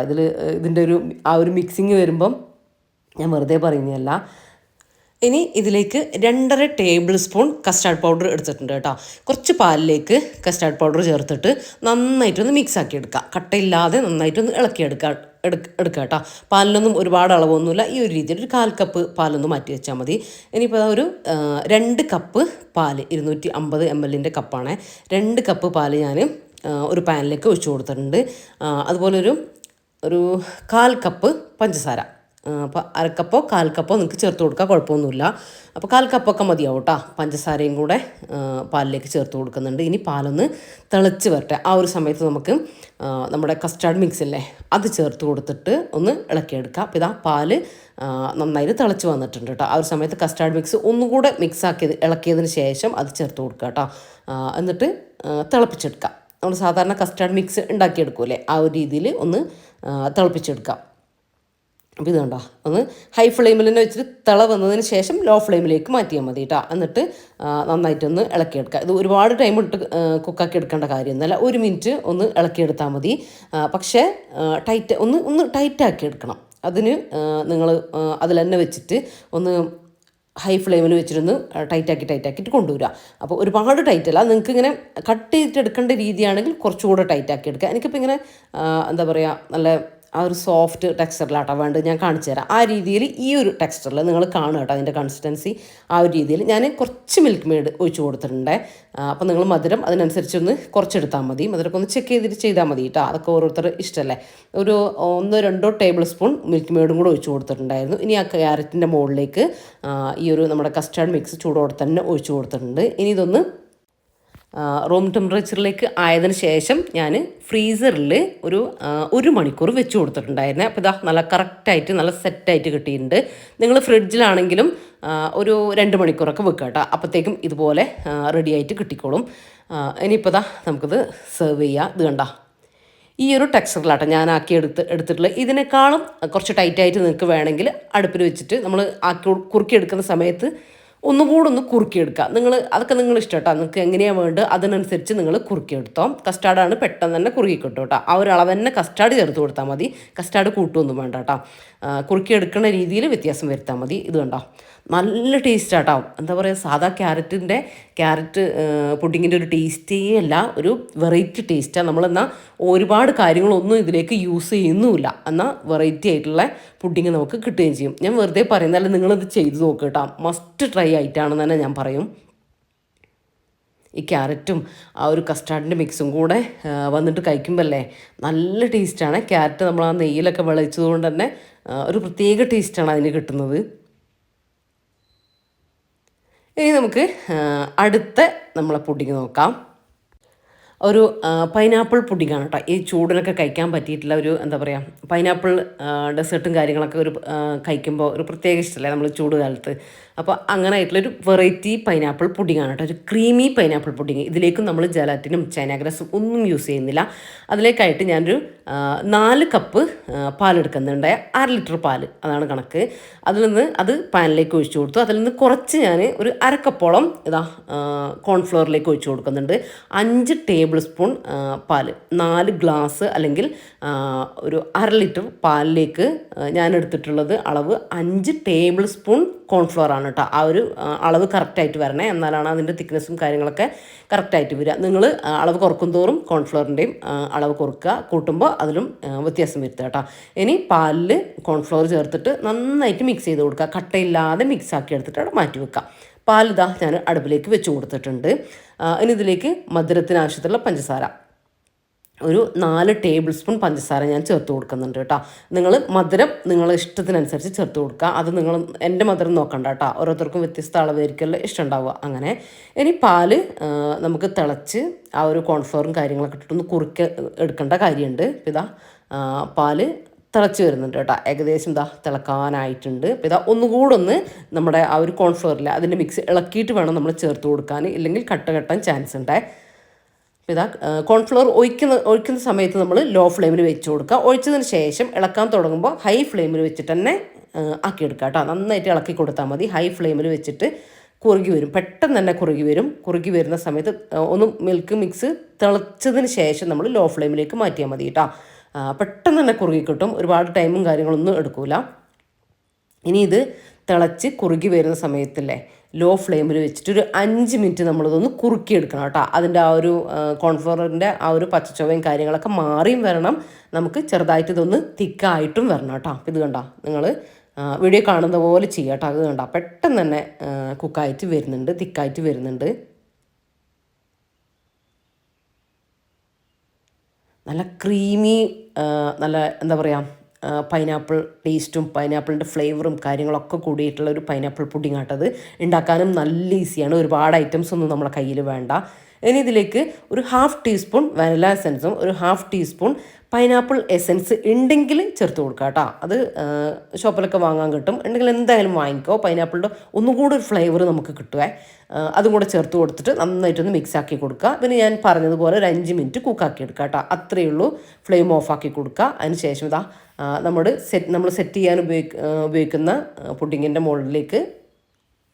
ഇതിൻ്റെ ആ ഒരു മിക്സിങ് വരുമ്പം, ഞാൻ വെറുതെ പറയുന്നതല്ല. ഇനി ഇതിലേക്ക് 2.5 ടേബിൾ സ്പൂൺ കസ്റ്റാർഡ് പൗഡർ എടുത്തിട്ടുണ്ട് കേട്ടോ. കുറച്ച് പാലിലേക്ക് കസ്റ്റാർഡ് പൗഡർ ചേർത്തിട്ട് നന്നായിട്ടൊന്ന് മിക്സ് ആക്കി എടുക്കുക. കട്ടയില്ലാതെ നന്നായിട്ടൊന്ന് എടുക്കുക കേട്ടോ. പാലിനൊന്നും ഒരുപാട് അളവൊന്നുമില്ല. ഈ ഒരു രീതിയിൽ ഒരു 1/4 കപ്പ് പാലൊന്ന് മാറ്റി വെച്ചാൽ മതി. ഇനിയിപ്പോൾ ഒരു 2 കപ്പ് പാല്, 250 ml കപ്പാണ്. 2 കപ്പ് പാല് ഞാൻ ഒരു പാനിലേക്ക് ഒഴിച്ചു കൊടുത്തിട്ടുണ്ട്. അതുപോലെ ഒരു 1/4 കപ്പ് പഞ്ചസാര, അപ്പോൾ അരക്കപ്പോ 1/4 കപ്പോ നിങ്ങൾക്ക് ചേർത്ത് കൊടുക്കുക, കുഴപ്പമൊന്നുമില്ല. അപ്പോൾ 1/4 കപ്പൊക്കെ മതിയാവും കേട്ടോ. പഞ്ചസാരയും കൂടെ പാലിലേക്ക് ചേർത്ത് കൊടുക്കുന്നുണ്ട്. ഇനി പാലൊന്ന് തിളച്ച് വരട്ടെ. ആ ഒരു സമയത്ത് നമുക്ക് നമ്മുടെ കസ്റ്റാർഡ് മിക്സ് ഇല്ലേ അത് ചേർത്ത് കൊടുത്തിട്ട് ഒന്ന് ഇളക്കിയെടുക്കുക. അപ്പോൾ ഇതാ പാല് നന്നായിട്ട് തിളച്ച് വന്നിട്ടുണ്ട് കേട്ടോ. ആ ഒരു സമയത്ത് കസ്റ്റാർഡ് മിക്സ് ഒന്നുകൂടെ ഇളക്കിയതിന് ശേഷം അത് ചേർത്ത് കൊടുക്കുക കേട്ടോ. എന്നിട്ട് തിളപ്പിച്ചെടുക്കുക. നമ്മൾ സാധാരണ കസ്റ്റാർഡ് മിക്സ് ഉണ്ടാക്കിയെടുക്കൂലേ ആ ഒരു രീതിയിൽ ഒന്ന് തിളപ്പിച്ചെടുക്കാം. അപ്പോൾ ഇത് കണ്ടോ, ഒന്ന് ഹൈ ഫ്ലെയിമിൽ തന്നെ വെച്ചിട്ട് തിള വന്നതിന് ശേഷം ലോ ഫ്ലെയിമിലേക്ക് മാറ്റിയാൽ മതി കേട്ടോ. എന്നിട്ട് നന്നായിട്ടൊന്ന് ഇളക്കിയെടുക്കുക. ഇത് ഒരുപാട് ടൈം ഇട്ട് കുക്കാക്കി എടുക്കേണ്ട കാര്യമൊന്നുമല്ല, 1 മിനിറ്റ് ഒന്ന് ഇളക്കിയെടുത്താൽ മതി. പക്ഷേ ഒന്ന് ടൈറ്റാക്കി എടുക്കണം. അതിന് നിങ്ങൾ അതിൽ തന്നെ വെച്ചിട്ട് ഒന്ന് ഹൈ ഫ്ലെയിമിൽ വെച്ചിട്ടൊന്ന് ടൈറ്റാക്കിയിട്ട് കൊണ്ടുവരിക. അപ്പോൾ ഒരുപാട് ടൈറ്റല്ല, നിങ്ങൾക്ക് ഇങ്ങനെ കട്ട് ചെയ്തിട്ട് എടുക്കേണ്ട രീതിയാണെങ്കിൽ കുറച്ചുകൂടെ ടൈറ്റാക്കി എടുക്കുക. എനിക്കിപ്പോൾ ഇങ്ങനെ എന്താ പറയുക, നല്ല ആ ഒരു സോഫ്റ്റ് ടെക്സ്ചറിലാട്ടോ വേണ്ടത്. ഞാൻ കാണിച്ചു തരാം. ആ രീതിയിൽ ഈ ഒരു ടെക്സ്ചറിൽ നിങ്ങൾ കാണുക കേട്ടോ, അതിൻ്റെ കൺസിസ്റ്റൻസി ആ ഒരു രീതിയിൽ. ഞാൻ കുറച്ച് മിൽക്ക് മെയ്ഡ് ഒഴിച്ച് കൊടുത്തിട്ടുണ്ട്. അപ്പോൾ നിങ്ങൾ മധുരം അതിനനുസരിച്ചൊന്ന് കുറച്ചെടുത്താൽ മതി. മധുരമൊക്കെ ഒന്ന് ചെക്ക് ചെയ്തിട്ട് ചെയ്താൽ മതി കേട്ടോ. അതൊക്കെ ഓരോരുത്തർ ഇഷ്ടമല്ലേ. ഒരു 1-2 ടേബിൾ സ്പൂൺ മിൽക്ക് മെയ്ഡും കൂടെ ഒഴിച്ച് കൊടുത്തിട്ടുണ്ടായിരുന്നു. ഇനി ആ ക്യാരറ്റിൻ്റെ മുകളിലേക്ക് ഈ ഒരു നമ്മുടെ കസ്റ്റാർഡ് മിക്സ് ചൂടോടെ തന്നെ ഒഴിച്ച് കൊടുത്തിട്ടുണ്ട്. ഇനി ഇതൊന്ന് റൂം ടെമ്പറേച്ചറിലേക്ക് ആയതിനു ശേഷം ഞാൻ ഫ്രീസറിൽ ഒരു മണിക്കൂർ വെച്ച് കൊടുത്തിട്ടുണ്ടായിരുന്നേ. അപ്പോൾ ഇതാ നല്ല കറക്റ്റായിട്ട് നല്ല സെറ്റായിട്ട് കിട്ടിയിട്ടുണ്ട്. നിങ്ങൾ ഫ്രിഡ്ജിലാണെങ്കിലും ഒരു 2 മണിക്കൂറൊക്കെ വെക്കുക കേട്ടോ. അപ്പോഴത്തേക്കും ഇതുപോലെ റെഡി ആയിട്ട് കിട്ടിക്കോളും. ഇനിയിപ്പോൾ ഇതാ നമുക്കിത് സെർവ് ചെയ്യാം. ഇത് കണ്ട ഈ ഒരു ടെക്സ്ചറിലാട്ടോ ഞാൻ എടുത്തിട്ടുള്ളത്. ഇതിനേക്കാളും കുറച്ച് ടൈറ്റായിട്ട് നിങ്ങൾക്ക് വേണമെങ്കിൽ അടുപ്പിൽ വെച്ചിട്ട് നമ്മൾ കുറുക്കിയെടുക്കുന്ന സമയത്ത് ഒന്നുകൂടെ ഒന്ന് കുറുക്കിയെടുക്കുക. അതൊക്കെ നിങ്ങൾ ഇഷ്ടം കേട്ടോ. നിങ്ങൾക്ക് എങ്ങനെയാണ് വേണ്ടത് അതിനനുസരിച്ച് നിങ്ങൾ കുറുക്കിയെടുത്തോ. കസ്റ്റാർഡാണ് പെട്ടെന്ന് തന്നെ കുറുക്കി കിട്ടും കേട്ടോ. ആ ഒരു അളവ് തന്നെ കസ്റ്റാർഡ് ചേർത്ത് കൊടുത്താൽ മതി. കസ്റ്റാർഡ് കൂട്ടുമൊന്നും വേണ്ട കേട്ടോ. കുറുക്കിയെടുക്കുന്ന രീതിയിൽ വ്യത്യാസം വരുത്താൽ മതി. ഇത് കണ്ടോ, നല്ല ടേസ്റ്റ് ആട്ടോ. എന്താ പറയുക, സാധാ ക്യാരറ്റ് പുഡിങ്ങിൻ്റെ ഒരു ടേസ്റ്റേ അല്ല, ഒരു വെറൈറ്റി ടേസ്റ്റാണ്. നമ്മളെന്നാൽ ഒരുപാട് കാര്യങ്ങളൊന്നും ഇതിലേക്ക് യൂസ് ചെയ്യുന്നുമില്ല, എന്നാൽ വെറൈറ്റി ആയിട്ടുള്ള പുഡിങ് നമുക്ക് കിട്ടുകയും ചെയ്യും. ഞാൻ വെറുതെ പറയുന്നതല്ല, നിങ്ങളിത് ചെയ്ത് നോക്കുക കേട്ടോ. മസ്റ്റ് ട്രൈ ആയിട്ടാണെന്ന് തന്നെ ഞാൻ പറയും. ഈ ക്യാരറ്റും ആ ഒരു കസ്റ്റാർഡിൻ്റെ മിക്സും കൂടെ വന്നിട്ട് കഴിക്കുമ്പോൾ അല്ലേ നല്ല ടേസ്റ്റാണ്. ക്യാരറ്റ് നമ്മൾ ആ നെയ്യിലൊക്കെ വിളയിച്ചത് കൊണ്ട് തന്നെ ഒരു പ്രത്യേക ടേസ്റ്റാണ് അതിന് കിട്ടുന്നത്. ഇനി നമുക്ക് അടുത്ത നമ്മളെ പുഡിങ് നോക്കാം. ഒരു പൈനാപ്പിൾ പുഡിങ്ങാണ് കേട്ടോ. ഈ ചൂടിനൊക്കെ കഴിക്കാൻ പറ്റിയിട്ടുള്ള ഒരു എന്താ പറയുക, പൈനാപ്പിൾ ഡെസേർട്ടും കാര്യങ്ങളൊക്കെ കഴിക്കുമ്പോൾ ഒരു പ്രത്യേക ഇഷ്ടമല്ലേ നമ്മൾ ചൂട് കാലത്ത്. അപ്പോൾ അങ്ങനെ ആയിട്ടുള്ളൊരു വെറൈറ്റി പൈനാപ്പിൾ പുഡിങ്ങാണ് കേട്ടോ. ഒരു ക്രീമി പൈനാപ്പിൾ പുഡിങ്. ഇതിലേക്കും നമ്മൾ ജലാറ്റിനും ചൈന ഗ്രാസും ഒന്നും യൂസ് ചെയ്യുന്നില്ല. അതിലേക്കായിട്ട് ഞാനൊരു 4 കപ്പ് പാലെടുക്കുന്നുണ്ട്. 1/2 ലിറ്റർ പാൽ, അതാണ് കണക്ക്. അത് പാനിലേക്ക് ഒഴിച്ചു കൊടുത്തു. അതിൽ നിന്ന് കുറച്ച് ഞാൻ ഒരു 1/2 കപ്പോളം കോൺഫ്ലോറിലേക്ക് ഒഴിച്ചു കൊടുക്കുന്നുണ്ട്. 5 ടേബിൾ സ്പൂൺ പാൽ, 4 ഗ്ലാസ് അല്ലെങ്കിൽ ഒരു 1/2 ലിറ്റർ പാലിലേക്ക് ഞാൻ എടുത്തിട്ടുള്ളത് അളവ് 5 ടേബിൾ സ്പൂൺ കോൺഫ്ലോർ ആണ് കേട്ടോ. ആ ഒരു അളവ് കറക്റ്റായിട്ട് വരണേ, എന്നാലാണ് അതിൻ്റെ തിക്നെസ്സും കാര്യങ്ങളൊക്കെ കറക്റ്റായിട്ട് വരിക. നിങ്ങൾ അളവ് കുറക്കും തോറും കോൺഫ്ലോറിൻ്റെയും അളവ് കൂട്ടുമ്പോൾ അതിലും വ്യത്യാസം വരുത്തുക കേട്ടോ. ഇനി പാലിൽ കോൺഫ്ലോർ ചേർത്തിട്ട് നന്നായിട്ട് മിക്സ് ചെയ്ത് കൊടുക്കുക. കട്ടയില്ലാതെ മിക്സ് ആക്കി എടുത്തിട്ട് അവിടെ മാറ്റി വെക്കുക. പാലിതാ ഞാൻ അടുപ്പിലേക്ക് വെച്ച് കൊടുത്തിട്ടുണ്ട്. ഇനി ഇതിലേക്ക് മധുരത്തിന് ആവശ്യത്തിലുള്ള പഞ്ചസാര ഒരു 4 ടേബിൾ സ്പൂൺ പഞ്ചസാര ഞാൻ ചേർത്ത് കൊടുക്കുന്നുണ്ട് കേട്ടോ. നിങ്ങൾ മധുരം നിങ്ങളെ ഇഷ്ടത്തിനനുസരിച്ച് ചേർത്ത് കൊടുക്കുക. അത് എൻ്റെ മധുരം നോക്കണ്ട കേട്ടോ. ഓരോരുത്തർക്കും വ്യത്യസ്ത അളവായിരിക്കുമല്ലോ ഇഷ്ടമുണ്ടാവുക. അങ്ങനെ ഇനി പാല് നമുക്ക് തിളച്ച് ആ ഒരു കോൺഫ്ലോറും കാര്യങ്ങളൊക്കെ ഇട്ടിട്ടൊന്ന് എടുക്കേണ്ട കാര്യമുണ്ട്. ഇതാ പാല് തിളച്ച് വരുന്നുണ്ട് കേട്ടോ. ഏകദേശം തിളക്കാനായിട്ടുണ്ട്. ഇതാ ഒന്നുകൂടെ നമ്മുടെ ആ ഒരു കോൺഫ്ലോറിൽ അതിൻ്റെ മിക്സ് ഇളക്കിയിട്ട് വേണം നമ്മൾ ചേർത്ത് കൊടുക്കാൻ, ഇല്ലെങ്കിൽ കെട്ടാൻ ചാൻസ് ഉണ്ട്. ഇതാ കോൺഫ്ലോർ ഒഴിക്കുന്ന സമയത്ത് നമ്മൾ ലോ ഫ്ലെയിമിൽ വെച്ച് കൊടുക്കുക. ഒഴിച്ചതിന് ശേഷം ഇളക്കാൻ തുടങ്ങുമ്പോൾ ഹൈ ഫ്ലെയിമിൽ വെച്ചിട്ട് തന്നെ ആക്കിയെടുക്കുക കേട്ടോ. നന്നായിട്ട് ഇളക്കി കൊടുത്താൽ മതി. ഹൈ ഫ്ലെയിമിൽ വെച്ചിട്ട് കുറുകി വരും, പെട്ടെന്ന് തന്നെ കുറുകി വരും. കുറുകി വരുന്ന സമയത്ത് ഒന്ന് മിൽക്ക് മിക്സ് തിളച്ചതിന് ശേഷം നമ്മൾ ലോ ഫ്ലെയിമിലേക്ക് മാറ്റിയാൽ മതി കേട്ടോ. പെട്ടെന്ന് തന്നെ കുറുകി കിട്ടും, ഒരുപാട് ടൈമും കാര്യങ്ങളൊന്നും എടുക്കില്ല. ഇനി ഇത് തിളച്ച് കുറുകി വരുന്ന സമയത്തല്ലേ ലോ ഫ്ലെയിമിൽ വെച്ചിട്ട് ഒരു 5 മിനിറ്റ് നമ്മളിതൊന്ന് കുറുക്കിയെടുക്കണം കേട്ടോ. അതിൻ്റെ ആ ഒരു കോൺഫ്ലോറിൻ്റെ ആ ഒരു പച്ചച്ചൊവയും കാര്യങ്ങളൊക്കെ മാറിയും വരണം, നമുക്ക് ചെറുതായിട്ട് ഇതൊന്ന് തിക്കായിട്ടും വരണം കേട്ടോ. ഇത് കണ്ടോ, നിങ്ങൾ വീഡിയോ കാണുന്ന പോലെ ചെയ്യാം കേട്ടോ. അത് കണ്ടോ, പെട്ടെന്ന് തന്നെ കുക്കായിട്ട് വരുന്നുണ്ട്, തിക്കായിട്ട് വരുന്നുണ്ട്. നല്ല ക്രീമി, നല്ല എന്താ പറയുക, പൈനാപ്പിൾ ടേസ്റ്റും പൈനാപ്പിളിൻ്റെ ഫ്ലേവറും കാര്യങ്ങളൊക്കെ കൂടിയിട്ടുള്ള ഒരു പൈനാപ്പിൾ പുഡിംഗ് ആട്ടത്. ഉണ്ടാക്കാനും നല്ല ഈസിയാണ്, ഒരുപാട് ഐറ്റംസ് ഒന്നും നമ്മളെ കയ്യിൽ വേണ്ട. ഇനി ഇതിലേക്ക് ഒരു 1/2 ടീസ്പൂൺ വാനില എസൻസും ഒരു 1/2 ടീസ്പൂൺ പൈനാപ്പിൾ എസൻസ് ഉണ്ടെങ്കിൽ ചേർത്ത് കൊടുക്കുക കേട്ടോ. അത് ഷോപ്പിലൊക്കെ വാങ്ങാൻ കിട്ടും, ഉണ്ടെങ്കിൽ എന്തായാലും വാങ്ങിക്കോ. പൈനാപ്പിളിൻ്റെ ഒന്നുകൂടി ഒരു ഫ്ലേവർ നമുക്ക് കിട്ടുമേ. അതും കൂടെ ചേർത്ത് കൊടുത്തിട്ട് നന്നായിട്ടൊന്ന് മിക്സ് ആക്കി കൊടുക്കുക. പിന്നെ ഞാൻ പറഞ്ഞതുപോലെ ഒരു 5 മിനിറ്റ് കുക്കാക്കി എടുക്കുക കേട്ടോ. അത്രയേ ഉള്ളൂ. ഫ്ലെയിം ഓഫാക്കി കൊടുക്കുക. അതിന് ശേഷം ഇതാ നമ്മൾ സെറ്റ് ചെയ്യാൻ ഉപയോഗിക്കുന്ന പുഡിങ്ങിൻ്റെ മുകളിലേക്ക്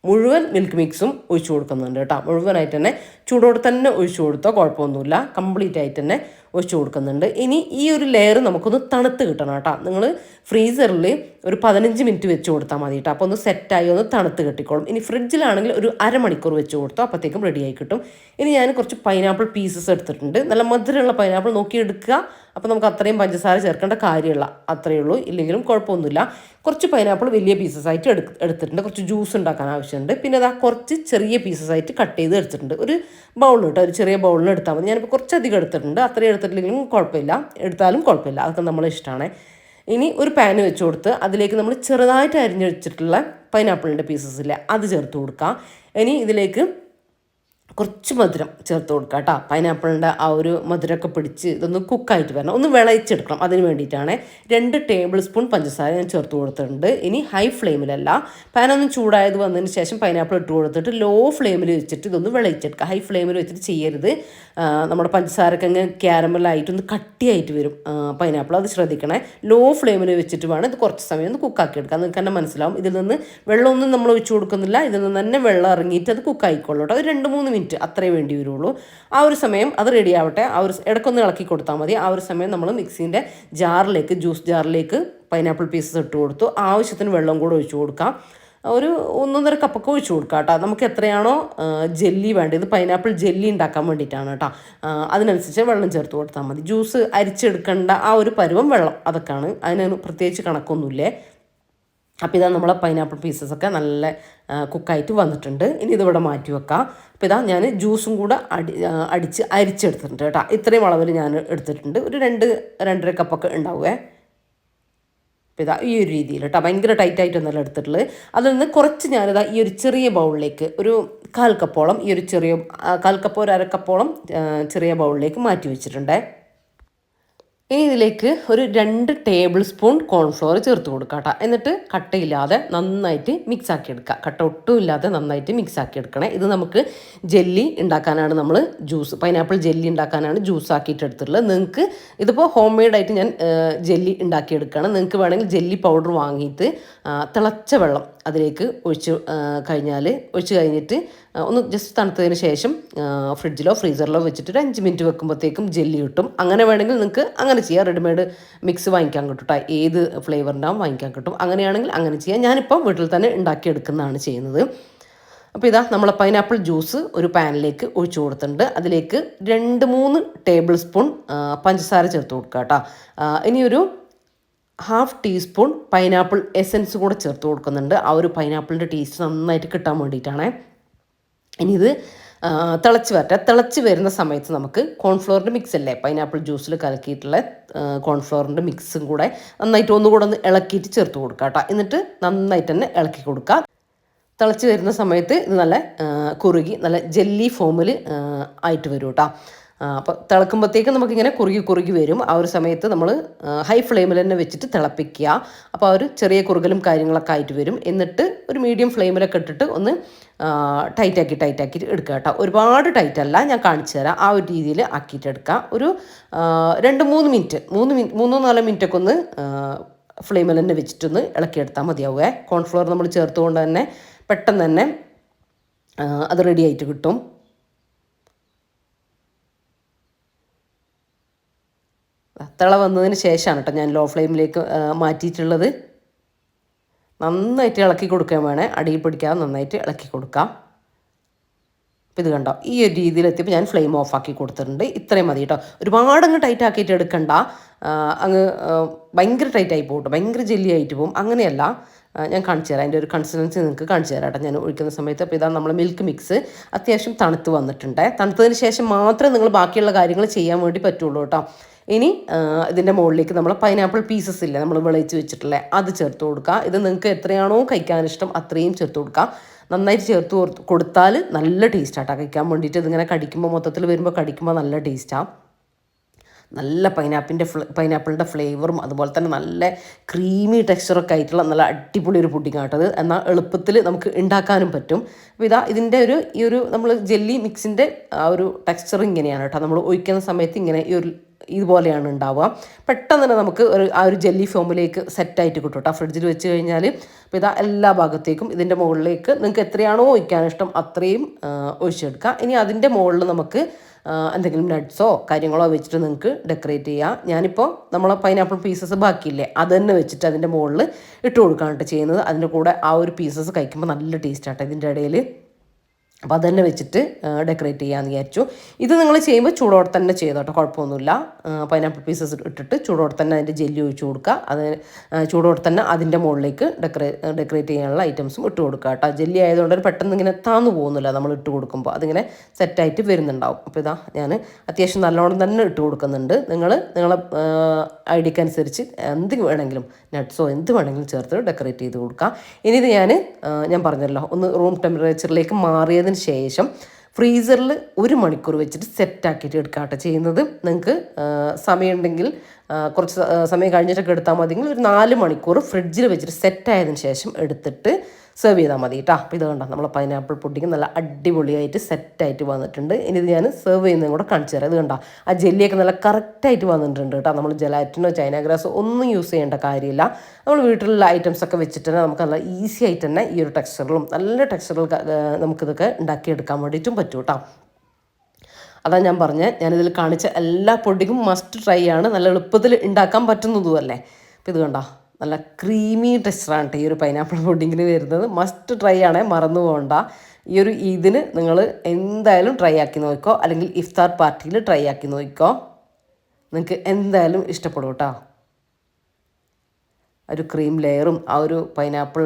മുഴുവൻ മിൽക്ക് മിക്സും ഒഴിച്ചു കൊടുക്കുന്നുണ്ട് കേട്ടോ. മുഴുവനായിട്ട് തന്നെ ചൂടോടെ തന്നെ ഒഴിച്ചു കൊടുത്തോ കുഴപ്പമൊന്നുമില്ല, കംപ്ലീറ്റ് ആയിട്ട് തന്നെ ഒഴിച്ചു കൊടുക്കുന്നുണ്ട്. ഇനി ഈ ഒരു ലെയർ നമുക്കൊന്ന് തണുത്ത് കിട്ടണം കേട്ടോ. നിങ്ങൾ ഫ്രീസറിൽ ഒരു 15 മിനിറ്റ് വെച്ച് കൊടുത്താൽ മതി കേട്ടോ. അപ്പോൾ ഒന്ന് സെറ്റായി ഒന്ന് തണുത്ത് കിട്ടിക്കോളും. ഇനി ഫ്രിഡ്ജിലാണെങ്കിൽ ഒരു അരമണിക്കൂർ വെച്ച് കൊടുത്തോ, അപ്പോഴത്തേക്കും റെഡിയായി കിട്ടും. ഇനി ഞാൻ കുറച്ച് പൈനാപ്പിൾ പീസസ് എടുത്തിട്ടുണ്ട്. നല്ല മധുരമുള്ള പൈനാപ്പിൾ നോക്കി എടുക്കുക. അപ്പോൾ നമുക്ക് അത്രയും പഞ്ചസാര ചേർക്കേണ്ട കാര്യമുള്ള അത്രയേ ഉള്ളൂ, ഇല്ലെങ്കിലും കുഴപ്പമൊന്നുമില്ല. കുറച്ച് പൈനാപ്പിൾ വലിയ പീസസ് ആയിട്ട് എടുത്തിട്ടുണ്ട്. കുറച്ച് ജ്യൂസ് ഉണ്ടാക്കാൻ ആവശ്യമുണ്ട്. പിന്നെ അതാ കുറച്ച് ചെറിയ പീസസ് ആയിട്ട് കട്ട് ചെയ്ത് എടുത്തിട്ടുണ്ട്. ഒരു ബൗളിൽ കേട്ടോ, ഒരു ചെറിയ ബൗളിൽ എടുത്താൽ മതി. ഞാനിപ്പോൾ കുറച്ചധികം എടുത്തിട്ടുണ്ട്. അത്രയും എടുത്തിട്ടില്ലെങ്കിലും കുഴപ്പമില്ല, എടുത്താലും കുഴപ്പമില്ല, അതൊക്കെ നമ്മളെ ഇഷ്ടമാണ്. ഇനി ഒരു പാൻ വെച്ച് കൊടുത്ത് അതിലേക്ക് നമ്മൾ ചെറുതായിട്ട് അരിഞ്ഞ് വെച്ചിട്ടുള്ള പൈനാപ്പിളിൻ്റെ പീസസ് ഇല്ലേ, അത് ചേർത്ത് കൊടുക്കുക. ഇനി ഇതിലേക്ക് കുറച്ച് മധുരം ചേർത്ത് കൊടുക്കുക കേട്ടോ. പൈനാപ്പിളിൻ്റെ ആ ഒരു മധുരമൊക്കെ പിടിച്ച് ഇതൊന്ന് കുക്കായിട്ട് വരണം, ഒന്ന് വിളയിച്ചെടുക്കണം. അതിന് വേണ്ടിയിട്ടാണ് 2 ടേബിൾ സ്പൂൺ പഞ്ചസാര ഞാൻ ചേർത്ത് കൊടുത്തിട്ടുണ്ട്. ഇനി ഹൈ ഫ്ലെയിമിലല്ല, പാനൊന്നും ചൂടായത് വന്നതിന് ശേഷം പൈനാപ്പിൾ ഇട്ട് കൊടുത്തിട്ട് ലോ ഫ്ലെയിമിൽ വെച്ചിട്ട് ഇതൊന്ന് വിളയിച്ചെടുക്കുക. ഹൈ ഫ്ലെയിമിൽ വെച്ചിട്ട് ചെയ്യരുത്. നമ്മുടെ പഞ്ചസാരക്ക് അങ്ങ് ക്യാരമലായിട്ടൊന്ന് കട്ടിയായിട്ട് വരും പൈനാപ്പിൾ, അത് ശ്രദ്ധിക്കണേ. ലോ ഫ്ലെയിമിൽ വെച്ചിട്ട് വേണം ഇത് കുറച്ച് സമയം ഒന്ന് കുക്കാക്കി എടുക്കാം. നിങ്ങൾക്ക് തന്നെ മനസ്സിലാവും. ഇതിൽ നിന്ന് വെള്ളമൊന്നും നമ്മൾ ഒഴിച്ചു കൊടുക്കുന്നില്ല, ഇതിൽ നിന്ന് തന്നെ വെള്ളം ഇറങ്ങിയിട്ട് അത് കുക്കായിക്കോളൂ കേട്ടോ. ഒരു 2-3 മിനിറ്റ് അത്രേ വേണ്ടി വരുള്ളൂ. ആ ഒരു സമയം അത് റെഡി ആവട്ടെ. ആ ഒരു ഇടയ്ക്കൊന്ന് ഇളക്കി കൊടുത്താൽ മതി. ആ ഒരു സമയം നമ്മൾ മിക്സിൻ്റെ ജാറിലേക്ക്, ജ്യൂസ് ജാറിലേക്ക് പൈനാപ്പിൾ പീസസ് ഇട്ട് കൊടുത്തു. ആവശ്യത്തിന് വെള്ളം കൂടെ ഒഴിച്ചു കൊടുക്കാം. ഒരു 1.5 കപ്പൊക്കെ ഒഴിച്ചു കൊടുക്കുക കേട്ടോ. നമുക്ക് എത്രയാണോ ജെല്ലി വേണ്ടത്, പൈനാപ്പിൾ ജെല്ലി ഉണ്ടാക്കാൻ വേണ്ടിയിട്ടാണ് കേട്ടോ. അതിനനുസരിച്ച് വെള്ളം ചേർത്ത് കൊടുത്താൽ മതി. ജ്യൂസ് അരിച്ചെടുക്കേണ്ട ആ ഒരു പരുവം വെള്ളം, അതൊക്കെയാണ്. അതിന് പ്രത്യേകിച്ച് കണക്കൊന്നുമില്ലേ. അപ്പോൾ ഇതാ നമ്മളെ പൈനാപ്പിൾ പീസസൊക്കെ നല്ല കുക്കായിട്ട് വന്നിട്ടുണ്ട്. ഇനി ഇതിവിടെ മാറ്റി വെക്കാം. അപ്പോൾ ഇതാ ഞാൻ ജ്യൂസും കൂടെ അടിച്ച് അരിച്ചെടുത്തിട്ടുണ്ട് കേട്ടോ. ഇത്രയും അളവിൽ ഞാൻ എടുത്തിട്ടുണ്ട്. ഒരു 2-2.5 കപ്പൊക്കെ ഉണ്ടാവുമേ. അപ്പോൾ ഇതാ ഈ ഒരു രീതിയിൽ കേട്ടോ, ഭയങ്കര ടൈറ്റായിട്ടൊന്നല്ല എടുത്തിട്ടുള്ളത്. അതിൽ നിന്ന് കുറച്ച് ഞാനിതാ ഈ ഒരു ചെറിയ ബൗളിലേക്ക് ഒരു 1/4 കപ്പോളം, ഈ ഒരു ചെറിയ 1/4 കപ്പോ 1/2 കപ്പോളം ചെറിയ ബൗളിലേക്ക് മാറ്റി വെച്ചിട്ടുണ്ട്. ഇനി ഇതിലേക്ക് ഒരു 2 ടേബിൾ സ്പൂൺ കോൺഫ്ലോർ ചേർത്ത് കൊടുക്കുക കേട്ടോ. എന്നിട്ട് കട്ടയില്ലാതെ നന്നായിട്ട് മിക്സ് ആക്കി എടുക്കുക. കട്ട ഒട്ടും ഇല്ലാതെ നന്നായിട്ട് മിക്സ് ആക്കി എടുക്കണേ. ഇത് നമുക്ക് ജെല്ലി ഉണ്ടാക്കാനാണ്, നമ്മൾ പൈനാപ്പിൾ ജെല്ലി ഉണ്ടാക്കാനാണ് ജ്യൂസ് ആക്കിയിട്ട് എടുത്തിട്ടുള്ളത്. നിങ്ങൾക്ക് ഇതിപ്പോൾ ഹോം മെയ്ഡായിട്ട് ഞാൻ ജെല്ലി ഉണ്ടാക്കിയെടുക്കുകയാണ്. നിങ്ങൾക്ക് വേണമെങ്കിൽ ജെല്ലി പൗഡർ വാങ്ങിയിട്ട് തിളച്ച വെള്ളം അതിലേക്ക് ഒഴിച്ച് കഴിഞ്ഞിട്ട് ഒന്ന് ജസ്റ്റ് തണുത്തതിന് ശേഷം ഫ്രിഡ്ജിലോ ഫ്രീസറിലോ വെച്ചിട്ട് ഒരു 5 മിനിറ്റ് വെക്കുമ്പോഴത്തേക്കും ജെല്ലി കിട്ടും. അങ്ങനെ വേണമെങ്കിൽ നിങ്ങൾക്ക് അങ്ങനെ ചെയ്യാം. റെഡിമെയ്ഡ് മിക്സ് വാങ്ങിക്കാൻ കിട്ടും കേട്ടോ, ഏത് ഫ്ലേവറിൻ്റെയും വാങ്ങിക്കാൻ കിട്ടും. അങ്ങനെയാണെങ്കിൽ അങ്ങനെ ചെയ്യാം. ഞാനിപ്പം വീട്ടിൽ തന്നെ ഉണ്ടാക്കിയെടുക്കുന്നതാണ് ചെയ്യുന്നത്. അപ്പോൾ ഇതാ നമ്മൾ പൈനാപ്പിൾ ജ്യൂസ് ഒരു പാനിലേക്ക് ഒഴിച്ചു കൊടുത്തിട്ടുണ്ട്. അതിലേക്ക് 2-3 ടേബിൾ സ്പൂൺ പഞ്ചസാര ചേർത്ത് കൊടുക്കുക കേട്ടോ. ഇനി ഒരു 1/2 ടീസ്പൂൺ പൈനാപ്പിൾ എസൻസ് കൂടെ ചേർത്ത് കൊടുക്കുന്നുണ്ട്. ആ ഒരു പൈനാപ്പിളിൻ്റെ ടേസ്റ്റ് നന്നായിട്ട് കിട്ടാൻ വേണ്ടിയിട്ടാണ്. ഇനി ഇത് തിളച്ച് വരുന്ന സമയത്ത് നമുക്ക് കോൺഫ്ലോറിൻ്റെ മിക്സ് അല്ലേ, പൈനാപ്പിൾ ജ്യൂസിൽ കലക്കിയിട്ടുള്ള കോൺഫ്ലോറിൻ്റെ മിക്സും കൂടെ നന്നായിട്ട് ഒന്നുകൂടെ ഒന്ന് ഇളക്കിയിട്ട് ചേർത്ത് കൊടുക്കുക കേട്ടോ. എന്നിട്ട് നന്നായിട്ട് തന്നെ ഇളക്കി കൊടുക്കുക. തിളച്ച് വരുന്ന സമയത്ത് ഇത് നല്ല കുറുകി നല്ല ജെല്ലി ഫോമിൽ ആയിട്ട് വരും കേട്ടോ. അപ്പോൾ തിളക്കുമ്പോഴത്തേക്കും നമുക്കിങ്ങനെ കുറുകി വരും. ആ ഒരു സമയത്ത് നമ്മൾ ഹൈ ഫ്ലെയിമിൽ തന്നെ വെച്ചിട്ട് തിളപ്പിക്കുക. അപ്പോൾ ആ ഒരു ചെറിയ കുറുകലും കാര്യങ്ങളൊക്കെ ആയിട്ട് വരും. എന്നിട്ട് ഒരു മീഡിയം ഫ്ലെയിമിലൊക്കെ ഇട്ടിട്ട് ഒന്ന് ടൈറ്റാക്കിയിട്ട് എടുക്കുക കേട്ടോ. ഒരുപാട് ടൈറ്റല്ല, ഞാൻ കാണിച്ചു തരാം. ആ ഒരു രീതിയിൽ ആക്കിയിട്ട് എടുക്കുക. ഒരു 2-3 മിനിറ്റ് 3-4 മിനിറ്റൊക്കെ ഒന്ന് ഫ്ലെയിമിൽ തന്നെ വെച്ചിട്ടൊന്ന് ഇളക്കിയെടുത്താൽ മതിയാവുക. കോൺഫ്ലോർ നമ്മൾ ചേർത്തുകൊണ്ട് തന്നെ പെട്ടെന്ന് തന്നെ അത് റെഡി ആയിട്ട് കിട്ടും. തിള വന്നതിന് ശേഷമാണ് കേട്ടോ ഞാൻ ലോ ഫ്ലെയിമിലേക്ക് മാറ്റിയിട്ടുള്ളത്. നന്നായിട്ട് ഇളക്കി കൊടുക്കാൻ വേണേ, അടിയിൽ പിടിക്കാതെ നന്നായിട്ട് ഇളക്കി കൊടുക്കാം. അപ്പോൾ ഇത് കണ്ടോ, ഈ ഒരു രീതിയിലെത്തിയപ്പോൾ ഞാൻ ഫ്ലെയിം ഓഫാക്കി കൊടുത്തിട്ടുണ്ട്. ഇത്രയും മതി കേട്ടോ. ഒരുപാട് അങ്ങ് ടൈറ്റ് ആക്കിയിട്ട് എടുക്കണ്ട. അങ്ങ് ഭയങ്കര ടൈറ്റായി പോകും, ഭയങ്കര ജെല്ലി ആയിട്ട് പോകും. അങ്ങനെയല്ല, ഞാൻ കാണിച്ചു തരാം. അതിൻ്റെ ഒരു കൺസിസ്റ്റൻസി നിങ്ങൾക്ക് കാണിച്ചു തരാം കേട്ടോ ഞാൻ ഒഴിക്കുന്ന സമയത്ത്. അപ്പോൾ ഇതാണ് നമ്മൾ മിൽക്ക് മിക്സ് അത്യാവശ്യം തണുത്ത് വന്നിട്ടുണ്ട്. തണുത്തതിന് ശേഷം മാത്രമേ നിങ്ങൾ ബാക്കിയുള്ള കാര്യങ്ങൾ ചെയ്യാൻ വേണ്ടി പറ്റുള്ളൂ കേട്ടോ. ഇനി ഇതിൻ്റെ മുകളിലേക്ക് നമ്മൾ പൈനാപ്പിൾ പീസസ് ഇല്ലേ നമ്മൾ വിളയിച്ച് വെച്ചിട്ടുള്ളത്, അത് ചേർത്ത് കൊടുക്കുക. ഇത് നിങ്ങൾക്ക് എത്രയാണോ കഴിക്കാനിഷ്ടം അത്രയും ചേർത്ത് കൊടുക്കുക. നന്നായിട്ട് ചേർത്ത് കൊടുത്താൽ നല്ല ടേസ്റ്റാട്ടോ കഴിക്കാൻ വേണ്ടിയിട്ട്. ഇതിങ്ങനെ കടിക്കുമ്പോൾ മൊത്തത്തിൽ വരുമ്പോൾ കടിക്കുമ്പോൾ നല്ല ടേസ്റ്റാണ്. നല്ല പൈനാപ്പിളിൻ്റെ ഫ്ലേവറും അതുപോലെ തന്നെ നല്ല ക്രീമി ടെക്സ്ചറൊക്കെ ആയിട്ടുള്ള നല്ല അടിപൊളി ഒരു പുഡിംഗ് ആട്ടത്. എന്നാൽ എളുപ്പത്തിൽ നമുക്ക് ഉണ്ടാക്കാനും പറ്റും. അപ്പോൾ ഇതിൻ്റെ ഈ ഒരു നമ്മൾ ജെല്ലി മിക്സിൻ്റെ ആ ഒരു ടെക്സ്ചർ ഇങ്ങനെയാണ് കേട്ടോ. നമ്മൾ ഒഴിക്കുന്ന സമയത്ത് ഇങ്ങനെ ഇതുപോലെയാണ് ഉണ്ടാവുക. പെട്ടെന്ന് തന്നെ നമുക്ക് ആ ഒരു ജെല്ലി ഫോമിലേക്ക് സെറ്റായിട്ട് കിട്ടും കേട്ടോ ഫ്രിഡ്ജിൽ വെച്ച് കഴിഞ്ഞാൽ. അപ്പോൾ എല്ലാ ഭാഗത്തേക്കും ഇതിൻ്റെ മുകളിലേക്ക് നിങ്ങൾക്ക് എത്രയാണോ ഒഴിക്കാനിഷ്ടം അത്രയും ഒഴിച്ചെടുക്കുക. ഇനി അതിൻ്റെ മുകളിൽ നമുക്ക് എന്തെങ്കിലും നട്ട്സോ കാര്യങ്ങളോ വെച്ചിട്ട് നിങ്ങൾക്ക് ഡെക്കറേറ്റ് ചെയ്യാം. ഞാനിപ്പോൾ നമ്മളെ പൈനാപ്പിൾ പീസസ് ബാക്കിയില്ലേ അത് തന്നെ വെച്ചിട്ട് അതിൻ്റെ മുകളിൽ ഇട്ട് കൊടുക്കാനായിട്ട് ചെയ്യുന്നത്. അതിൻ്റെ കൂടെ ആ ഒരു പീസസ് കഴിക്കുമ്പോൾ നല്ല ടേസ്റ്റാട്ടോ ഇതിൻ്റെ ഇടയിൽ. അപ്പോൾ അത് തന്നെ വെച്ചിട്ട് ഡെക്കറേറ്റ് ചെയ്യാമെന്ന് വിചാരിച്ചു. ഇത് നിങ്ങൾ ചെയ്യുമ്പോൾ ചൂടോടെ തന്നെ ചെയ്തോ കേട്ടോ, കുഴപ്പമൊന്നുമില്ല. പൈനാപ്പിൾ പീസസ് ഇട്ടിട്ട് ചൂടോടെ തന്നെ അതിൻ്റെ ജെല്ലി ഒഴിച്ച് കൊടുക്കുക. അത് ചൂടോടെ തന്നെ അതിൻ്റെ മുകളിലേക്ക് ഡെക്കറേറ്റ് ചെയ്യാനുള്ള ഐറ്റംസും ഇട്ട് കൊടുക്കുക കേട്ടോ. ജെല്ലി ആയതുകൊണ്ട് പെട്ടെന്ന് ഇങ്ങനെ താന്നു പോകുന്നില്ല നമ്മൾ ഇട്ട് കൊടുക്കുമ്പോൾ, അതിങ്ങനെ സെറ്റായിട്ട് വരുന്നുണ്ടാവും. അപ്പോൾ ഇതാ ഞാൻ അത്യാവശ്യം നല്ലോണം തന്നെ ഇട്ട് കൊടുക്കുന്നുണ്ട്. നിങ്ങളെ ഐഡിയക്കനുസരിച്ച് എന്ത് വേണമെങ്കിലും നട്ട്സോ എന്ത് വേണമെങ്കിലും ചേർത്ത് ഡെക്കറേറ്റ് ചെയ്ത് കൊടുക്കുക. ഇനി ഇത് ഞാൻ പറഞ്ഞല്ലോ ഒന്ന് റൂം ടെമ്പറേച്ചറിലേക്ക് മാറിയതിന് ശേഷം ഫ്രീസറിൽ 1 മണിക്കൂർ വെച്ചിട്ട് സെറ്റാക്കിയിട്ട് എടുക്കാട്ടോ ചെയ്യുന്നത്. നിങ്ങൾക്ക് സമയമുണ്ടെങ്കിൽ കുറച്ച് സമയം കഴിഞ്ഞിട്ടൊക്കെ എടുത്താൽ മതിയെങ്കിൽ ഒരു 4 മണിക്കൂർ ഫ്രിഡ്ജിൽ വെച്ചിട്ട് സെറ്റായതിനു ശേഷം എടുത്തിട്ട് സെർവ് ചെയ്താൽ മതി കേട്ടോ. അപ്പോൾ ഇത് കണ്ടോ നമ്മൾ പൈനാപ്പിൾ പുഡിങ് നല്ല അടിപൊളിയായിട്ട് സെറ്റായിട്ട് വന്നിട്ടുണ്ട്. ഇനി ഇത് ഞാൻ സെർവ് ചെയ്യുന്നതും കൂടെ കാണിച്ചു തരാം. ഇത് കണ്ടോ ആ ജെല്ലിയൊക്കെ നല്ല കറക്റ്റായിട്ട് വന്നിട്ടുണ്ട് കേട്ടോ. നമ്മൾ ജലാറ്റിനോ ചൈന ഗ്രാസോ ഒന്നും യൂസ് ചെയ്യേണ്ട കാര്യമില്ല. നമ്മൾ വീട്ടിലുള്ള ഐറ്റംസൊക്കെ വെച്ചിട്ട് തന്നെ നമുക്ക് നല്ല ഈസി ആയിട്ട് തന്നെ ഈ ഒരു ടെക്സ്ചറിലും നല്ല ടെക്സ്ചറിൽ നമുക്കിതൊക്കെ ഉണ്ടാക്കിയെടുക്കാൻ വേണ്ടിയിട്ടും പറ്റും കേട്ടോ. അതാണ് ഞാൻ പറഞ്ഞത്, ഞാനിതിൽ കാണിച്ച എല്ലാ പുഡിങ്ങും മസ്റ്റ് ട്രൈ ആണ്. നല്ല എളുപ്പത്തിൽ ഉണ്ടാക്കാൻ പറ്റുന്നതും അല്ലേ. അപ്പോൾ ഇത് കണ്ടോ നല്ല ക്രീമി ടെക്സ്ചറാണ് കേട്ടോ ഈ ഒരു പൈനാപ്പിൾ പുഡിങ്ങിന് വരുന്നത്. മസ്റ്റ് ട്രൈ ആണേ, മറന്നു പോകണ്ട. ഇതിന് നിങ്ങൾ എന്തായാലും ട്രൈ ആക്കി നോക്കിക്കോ, അല്ലെങ്കിൽ ഇഫ്താർ പാർട്ടിയിൽ ട്രൈ ആക്കി നോക്കിക്കോ. നിങ്ങൾക്ക് എന്തായാലും ഇഷ്ടപ്പെടും കേട്ടോ. ഒരു ക്രീം ലെയറും ആ ഒരു പൈനാപ്പിൾ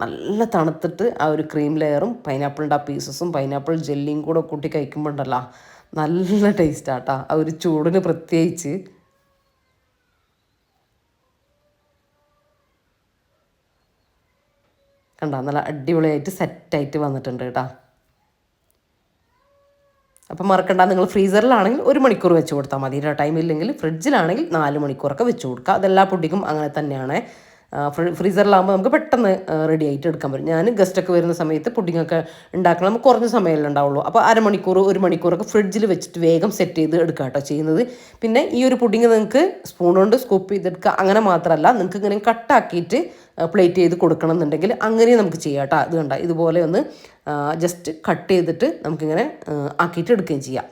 നല്ല തണുത്തിട്ട് ആ ഒരു ക്രീം ലെയറും പൈനാപ്പിളിൻ്റെ ആ പീസസും പൈനാപ്പിൾ ജെല്ലിയും കൂടെ കൂട്ടി കഴിക്കുമ്പോൾ ഉണ്ടല്ലോ നല്ല ടേസ്റ്റാട്ടോ. ആ ഒരു ചൂടിന് പ്രത്യേകിച്ച്. കണ്ടോ നല്ല അടിപൊളിയായിട്ട് സെറ്റായിട്ട് വന്നിട്ടുണ്ട് കേട്ടോ. അപ്പം മറക്കണ്ട, നിങ്ങൾ ഫ്രീസറിലാണെങ്കിൽ 1 മണിക്കൂർ വെച്ച് കൊടുത്താൽ മതി. ടൈമില്ലെങ്കിൽ ഫ്രിഡ്ജിലാണെങ്കിൽ 4 മണിക്കൂറൊക്കെ വെച്ച് കൊടുക്കുക. അതെല്ലാ പുഡിങ്ങും അങ്ങനെ തന്നെയാണ്. ഫ്രീസറിലാകുമ്പോൾ നമുക്ക് പെട്ടെന്ന് റെഡി ആയിട്ട് എടുക്കാൻ പറ്റും. ഞാൻ ഗസ്റ്റൊക്കെ വരുന്ന സമയത്ത് പുഡിങ്ങൊക്കെ ഉണ്ടാക്കണം, നമുക്ക് കുറഞ്ഞ സമയമല്ലേ ഉണ്ടാവുള്ളൂ. അപ്പോൾ 1/2 മണിക്കൂർ 1 മണിക്കൂറൊക്കെ ഫ്രിഡ്ജിൽ വെച്ചിട്ട് വേഗം സെറ്റ് ചെയ്ത് എടുക്കുക കേട്ടോ ചെയ്യുന്നത്. പിന്നെ ഈ ഒരു പുഡിങ് നിങ്ങൾക്ക് സ്പൂൺ കൊണ്ട് സ്കൂപ്പ് ചെയ്തെടുക്കുക. അങ്ങനെ മാത്രമല്ല, നിങ്ങൾക്ക് ഇങ്ങനെ കട്ടാക്കിയിട്ട് പ്ലേറ്റ് ചെയ്ത് കൊടുക്കണം എന്നുണ്ടെങ്കിൽ അങ്ങനെയും നമുക്ക് ചെയ്യാം കേട്ടോ. ഇത് കണ്ട ഇതുപോലെ ഒന്ന് ജസ്റ്റ് കട്ട് ചെയ്തിട്ട് നമുക്കിങ്ങനെ ആക്കിയിട്ട് എടുക്കുകയും ചെയ്യാം.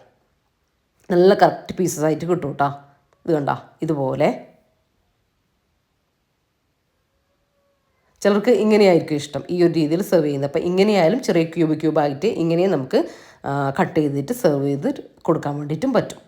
നല്ല കറക്റ്റ് പീസസ് ആയിട്ട് കിട്ടും കേട്ടോ. ഇത് കണ്ട ഇതുപോലെ. ചിലർക്ക് ഇങ്ങനെയായിരിക്കും ഇഷ്ടം ഈ ഒരു രീതിയിൽ സെർവ് ചെയ്യുന്നത്. അപ്പോൾ ഇങ്ങനെയായാലും ചെറിയ ക്യൂബായിട്ട് ഇങ്ങനെയും നമുക്ക് കട്ട് ചെയ്തിട്ട് സെർവ് ചെയ്ത് കൊടുക്കാൻ വേണ്ടിയിട്ടും പറ്റും.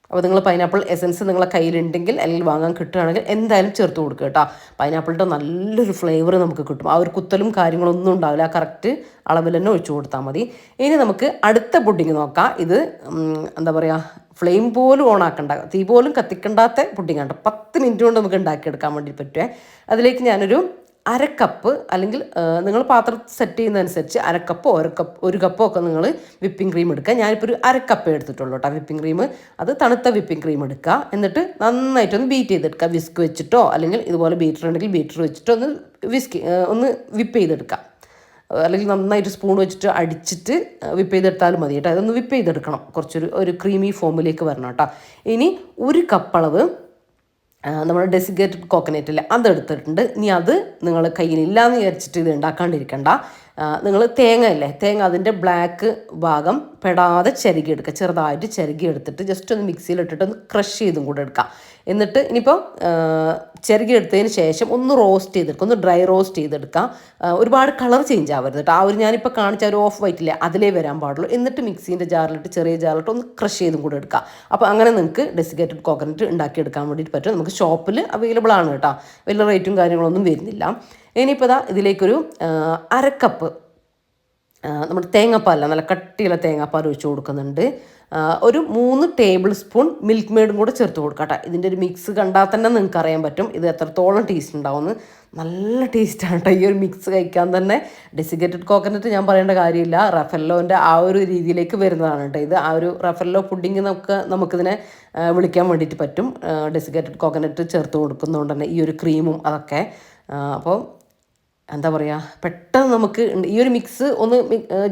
അപ്പോൾ നിങ്ങൾ പൈനാപ്പിൾ എസൻസ് നിങ്ങളെ കയ്യിലുണ്ടെങ്കിൽ അല്ലെങ്കിൽ വാങ്ങാൻ കിട്ടുകയാണെങ്കിൽ എന്തായാലും ചേർത്ത് കൊടുക്കുക കേട്ടോ. പൈനാപ്പിളിൻ്റെ നല്ലൊരു ഫ്ലേവർ നമുക്ക് കിട്ടും. ആ ഒരു കുത്തലും കാര്യങ്ങളൊന്നും ഉണ്ടാവില്ല. ആ കറക്റ്റ് അളവിൽ തന്നെ ഒഴിച്ചു കൊടുത്താൽ മതി. ഇനി നമുക്ക് അടുത്ത പുഡിങ് നോക്കാം. ഇത് എന്താ പറയുക, ഫ്ലെയിം പോലും ഓണാക്കണ്ട, തീ പോലും കത്തിക്കണ്ടാത്ത പുഡിങ് ആണ്. 10 മിനിറ്റ് കൊണ്ട് നമുക്ക് ഉണ്ടാക്കിയെടുക്കാൻ വേണ്ടി പറ്റുമേ. അതിലേക്ക് ഞാനൊരു 1/2 കപ്പ് അല്ലെങ്കിൽ നിങ്ങൾ പാത്രം സെറ്റ് ചെയ്യുന്നതനുസരിച്ച് 1/2 കപ്പോ 1 കപ്പോ ഒക്കെ നിങ്ങൾ വിപ്പിംഗ് ക്രീം എടുക്കുക. ഞാനിപ്പോൾ ഒരു 1/2 കപ്പേ എടുത്തിട്ടുള്ളൂ കേട്ടോ വിപ്പിംഗ് ക്രീം. അത് തണുത്ത വിപ്പിംഗ് ക്രീം എടുക്കുക. എന്നിട്ട് നന്നായിട്ടൊന്ന് ബീറ്റ് ചെയ്തെടുക്കുക. വിസ്ക് വെച്ചിട്ടോ അല്ലെങ്കിൽ ഇതുപോലെ ബീറ്റർ ഉണ്ടെങ്കിൽ ബീറ്റർ വെച്ചിട്ടോ ഒന്ന് വിപ്പ് ചെയ്തെടുക്കുക. അല്ലെങ്കിൽ നന്നായിട്ട് സ്പൂൺ വെച്ചിട്ട് അടിച്ചിട്ട് വിപ്പ് ചെയ്തെടുത്താലും മതി കേട്ടോ. അതൊന്ന് വിപ്പ് ചെയ്തെടുക്കണം, ഒരു ക്രീമി ഫോമിലേക്ക് വരണം കേട്ടോ. ഇനി 1 കപ്പളവ് നമ്മുടെ ഡെസിക്കേറ്റഡ് കോക്കനറ്റ് അല്ലേ അതെടുത്തിട്ടുണ്ട്. ഇനി അത് നിങ്ങൾ കയ്യിലില്ലാന്ന് വിചാരിച്ചിട്ട് ഇത് ഉണ്ടാക്കാണ്ടിരിക്കണ്ട. നിങ്ങൾ തേങ്ങ ഇല്ലേ, തേങ്ങ അതിൻ്റെ ബ്ലാക്ക് ഭാഗം പെടാതെ ചിരകിയെടുക്കുക, ചെറുതായിട്ട് ചിരകിയെടുത്തിട്ട് ജസ്റ്റ് ഒന്ന് മിക്സിയിലിട്ടിട്ട് ഒന്ന് ക്രഷ് ചെയ്തും കൂടെ എടുക്കുക. എന്നിട്ട് ഇനിയിപ്പോൾ ചിരകിയെടുത്തതിന് ശേഷം ഒന്ന് റോസ്റ്റ് ചെയ്തെടുക്കുക, ഒന്ന് ഡ്രൈ റോസ്റ്റ് ചെയ്തെടുക്കുക. ഒരുപാട് കളർ ചേഞ്ച് ആവരുത് കേട്ടോ. ആ ഒരു ഞാനിപ്പോൾ കാണിച്ച ഒരു ഓഫ് വൈറ്റില്ലേ അതിലേ വരാൻ പാടുള്ളൂ. എന്നിട്ട് മിക്സീൻ്റെ ജാറിലിട്ട് ചെറിയ ജാറിലിട്ട് ഒന്ന് ക്രഷ് ചെയ്തും കൂടെ എടുക്കുക. അപ്പോൾ അങ്ങനെ നിങ്ങൾക്ക് ഡെസിക്കേറ്റഡ് കോക്കനട്ട് ഉണ്ടാക്കിയെടുക്കാൻ വേണ്ടിയിട്ട് പറ്റും. നമുക്ക് ഷോപ്പിൽ അവൈലബിൾ ആണ് കേട്ടോ, വലിയ റേറ്റും കാര്യങ്ങളൊന്നും വരുന്നില്ല. ഇനിയിപ്പോൾ ഇതിലേക്കൊരു അരക്കപ്പ് നമ്മുടെ തേങ്ങാപ്പാലല്ല, നല്ല കട്ടിയുള്ള തേങ്ങാപ്പാൽ ഒഴിച്ച് കൊടുക്കുന്നുണ്ട്. ഒരു 3 ടേബിൾ സ്പൂൺ മിൽക്ക് മെയ്ഡും കൂടെ ചേർത്ത് കൊടുക്കാം കേട്ടോ. ഇതിൻ്റെ ഒരു മിക്സ് കണ്ടാൽ തന്നെ നിങ്ങൾക്ക് അറിയാൻ പറ്റും ഇത് എത്രത്തോളം ടേസ്റ്റ് ഉണ്ടാവുമെന്ന്. നല്ല ടേസ്റ്റാണ് കേട്ടോ ഈ ഒരു മിക്സ് കഴിക്കാൻ തന്നെ. ഡെസിക്കേറ്റഡ് കോക്കനട്ട് ഞാൻ പറയേണ്ട കാര്യമില്ല, റഫെല്ലോൻ്റെ ആ ഒരു രീതിയിലേക്ക് വരുന്നതാണ് കേട്ടോ ഇത്. ആ ഒരു റഫെല്ലോ പുഡിങ് നമുക്കിതിനെ വിളിക്കാൻ വേണ്ടിയിട്ട് പറ്റും, ഡെസിക്കേറ്റഡ് കോക്കനട്ട് ചേർത്ത് കൊടുക്കുന്നതുകൊണ്ട് തന്നെ ഈ ഒരു ക്രീമും അതൊക്കെ. അപ്പോൾ എന്താ പറയുക, പെട്ടെന്ന് നമുക്ക് ഈ ഒരു മിക്സ് ഒന്ന്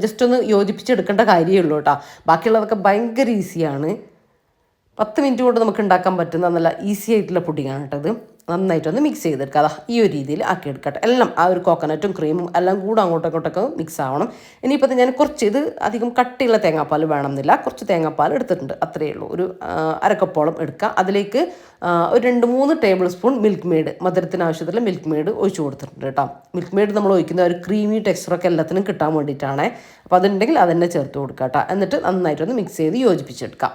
ജസ്റ്റ് ഒന്ന് യോജിപ്പിച്ചെടുക്കേണ്ട കാര്യമേ ഉള്ളൂ കേട്ടോ. ബാക്കിയുള്ളതൊക്കെ ഭയങ്കര ഈസിയാണ്, 10 മിനിറ്റ് കൊണ്ട് നമുക്ക് ഉണ്ടാക്കാൻ പറ്റുന്ന നല്ല ഈസി ആയിട്ടുള്ള പുഡിങ്ങാണ് കേട്ടോ ഇത്. നന്നായിട്ടൊന്ന് മിക്സ് ചെയ്തെടുക്കുക. അതാ ഈ ഒരു രീതിയിൽ ആക്കിയെടുക്കട്ടെ. എല്ലാം ആ ഒരു കോക്കനറ്റും ക്രീമും എല്ലാം കൂടെ അങ്ങോട്ടൊക്കെ മിക്സ് ആവണം. ഇനിയിപ്പോൾ ഞാൻ കുറച്ച് ഇത് അധികം കട്ടിയുള്ള തേങ്ങാപ്പാൽ വേണമെന്നില്ല, കുറച്ച് തേങ്ങാപ്പാൽ എടുത്തിട്ടുണ്ട്, അത്രയേ ഉള്ളൂ. ഒരു അരക്കപ്പോളം എടുക്കുക. അതിലേക്ക് ഒരു 2-3 ടേബിൾ സ്പൂൺ മിൽക്ക് മെയ്ഡ്, മധുരത്തിന് ആവശ്യത്തിലുള്ള മിൽക്ക് മെയ്ഡ് ഒഴിച്ച് കൊടുത്തിട്ടുണ്ട് കേട്ടോ. മിൽക്ക് മെയ്ഡ് നമ്മൾ ഒഴിക്കുന്ന ഒരു ക്രീമി ടെക്സ്ചറൊക്കെ എല്ലാത്തിനും കിട്ടാൻ വേണ്ടിയിട്ടാണ്. അപ്പോൾ അതുണ്ടെങ്കിൽ അതന്നെ ചേർത്ത് കൊടുക്കുക കേട്ടോ. എന്നിട്ട് നന്നായിട്ടൊന്ന് മിക്സ് ചെയ്ത് യോജിപ്പിച്ചെടുക്കാം.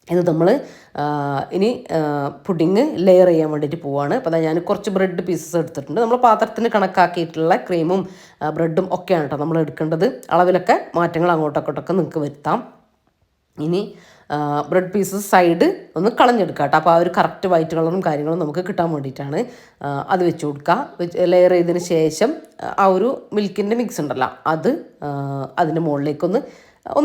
ഇത് നമ്മൾ ഇനി പുഡിങ് ലെയർ ചെയ്യാൻ വേണ്ടിയിട്ട് പോവുകയാണ്. അപ്പോൾ അതാ ഞാൻ കുറച്ച് ബ്രെഡ് പീസസ് എടുത്തിട്ടുണ്ട്. നമ്മൾ പാത്രത്തിന് കണക്കാക്കിയിട്ടുള്ള ക്രീമും ബ്രെഡും ഒക്കെയാണ് കേട്ടോ നമ്മൾ എടുക്കേണ്ടത്. അളവിലൊക്കെ മാറ്റങ്ങൾ അങ്ങോട്ടൊക്കെ നിങ്ങൾക്ക് വരുത്താം. ഇനി ബ്രെഡ് പീസസ് സൈഡ് ഒന്ന് കളഞ്ഞെടുക്കുക കേട്ടോ. അപ്പോൾ ആ ഒരു കറക്റ്റ് വൈറ്റ് കളറും കാര്യങ്ങളും നമുക്ക് കിട്ടാൻ വേണ്ടിയിട്ടാണ്. അത് വെച്ച് കൊടുക്കുക. ലെയർ ചെയ്തതിന് ശേഷം ആ ഒരു മിൽക്കിൻ്റെ മിക്സ് ഉണ്ടല്ലോ അത് അതിൻ്റെ മുകളിലേക്കൊന്ന്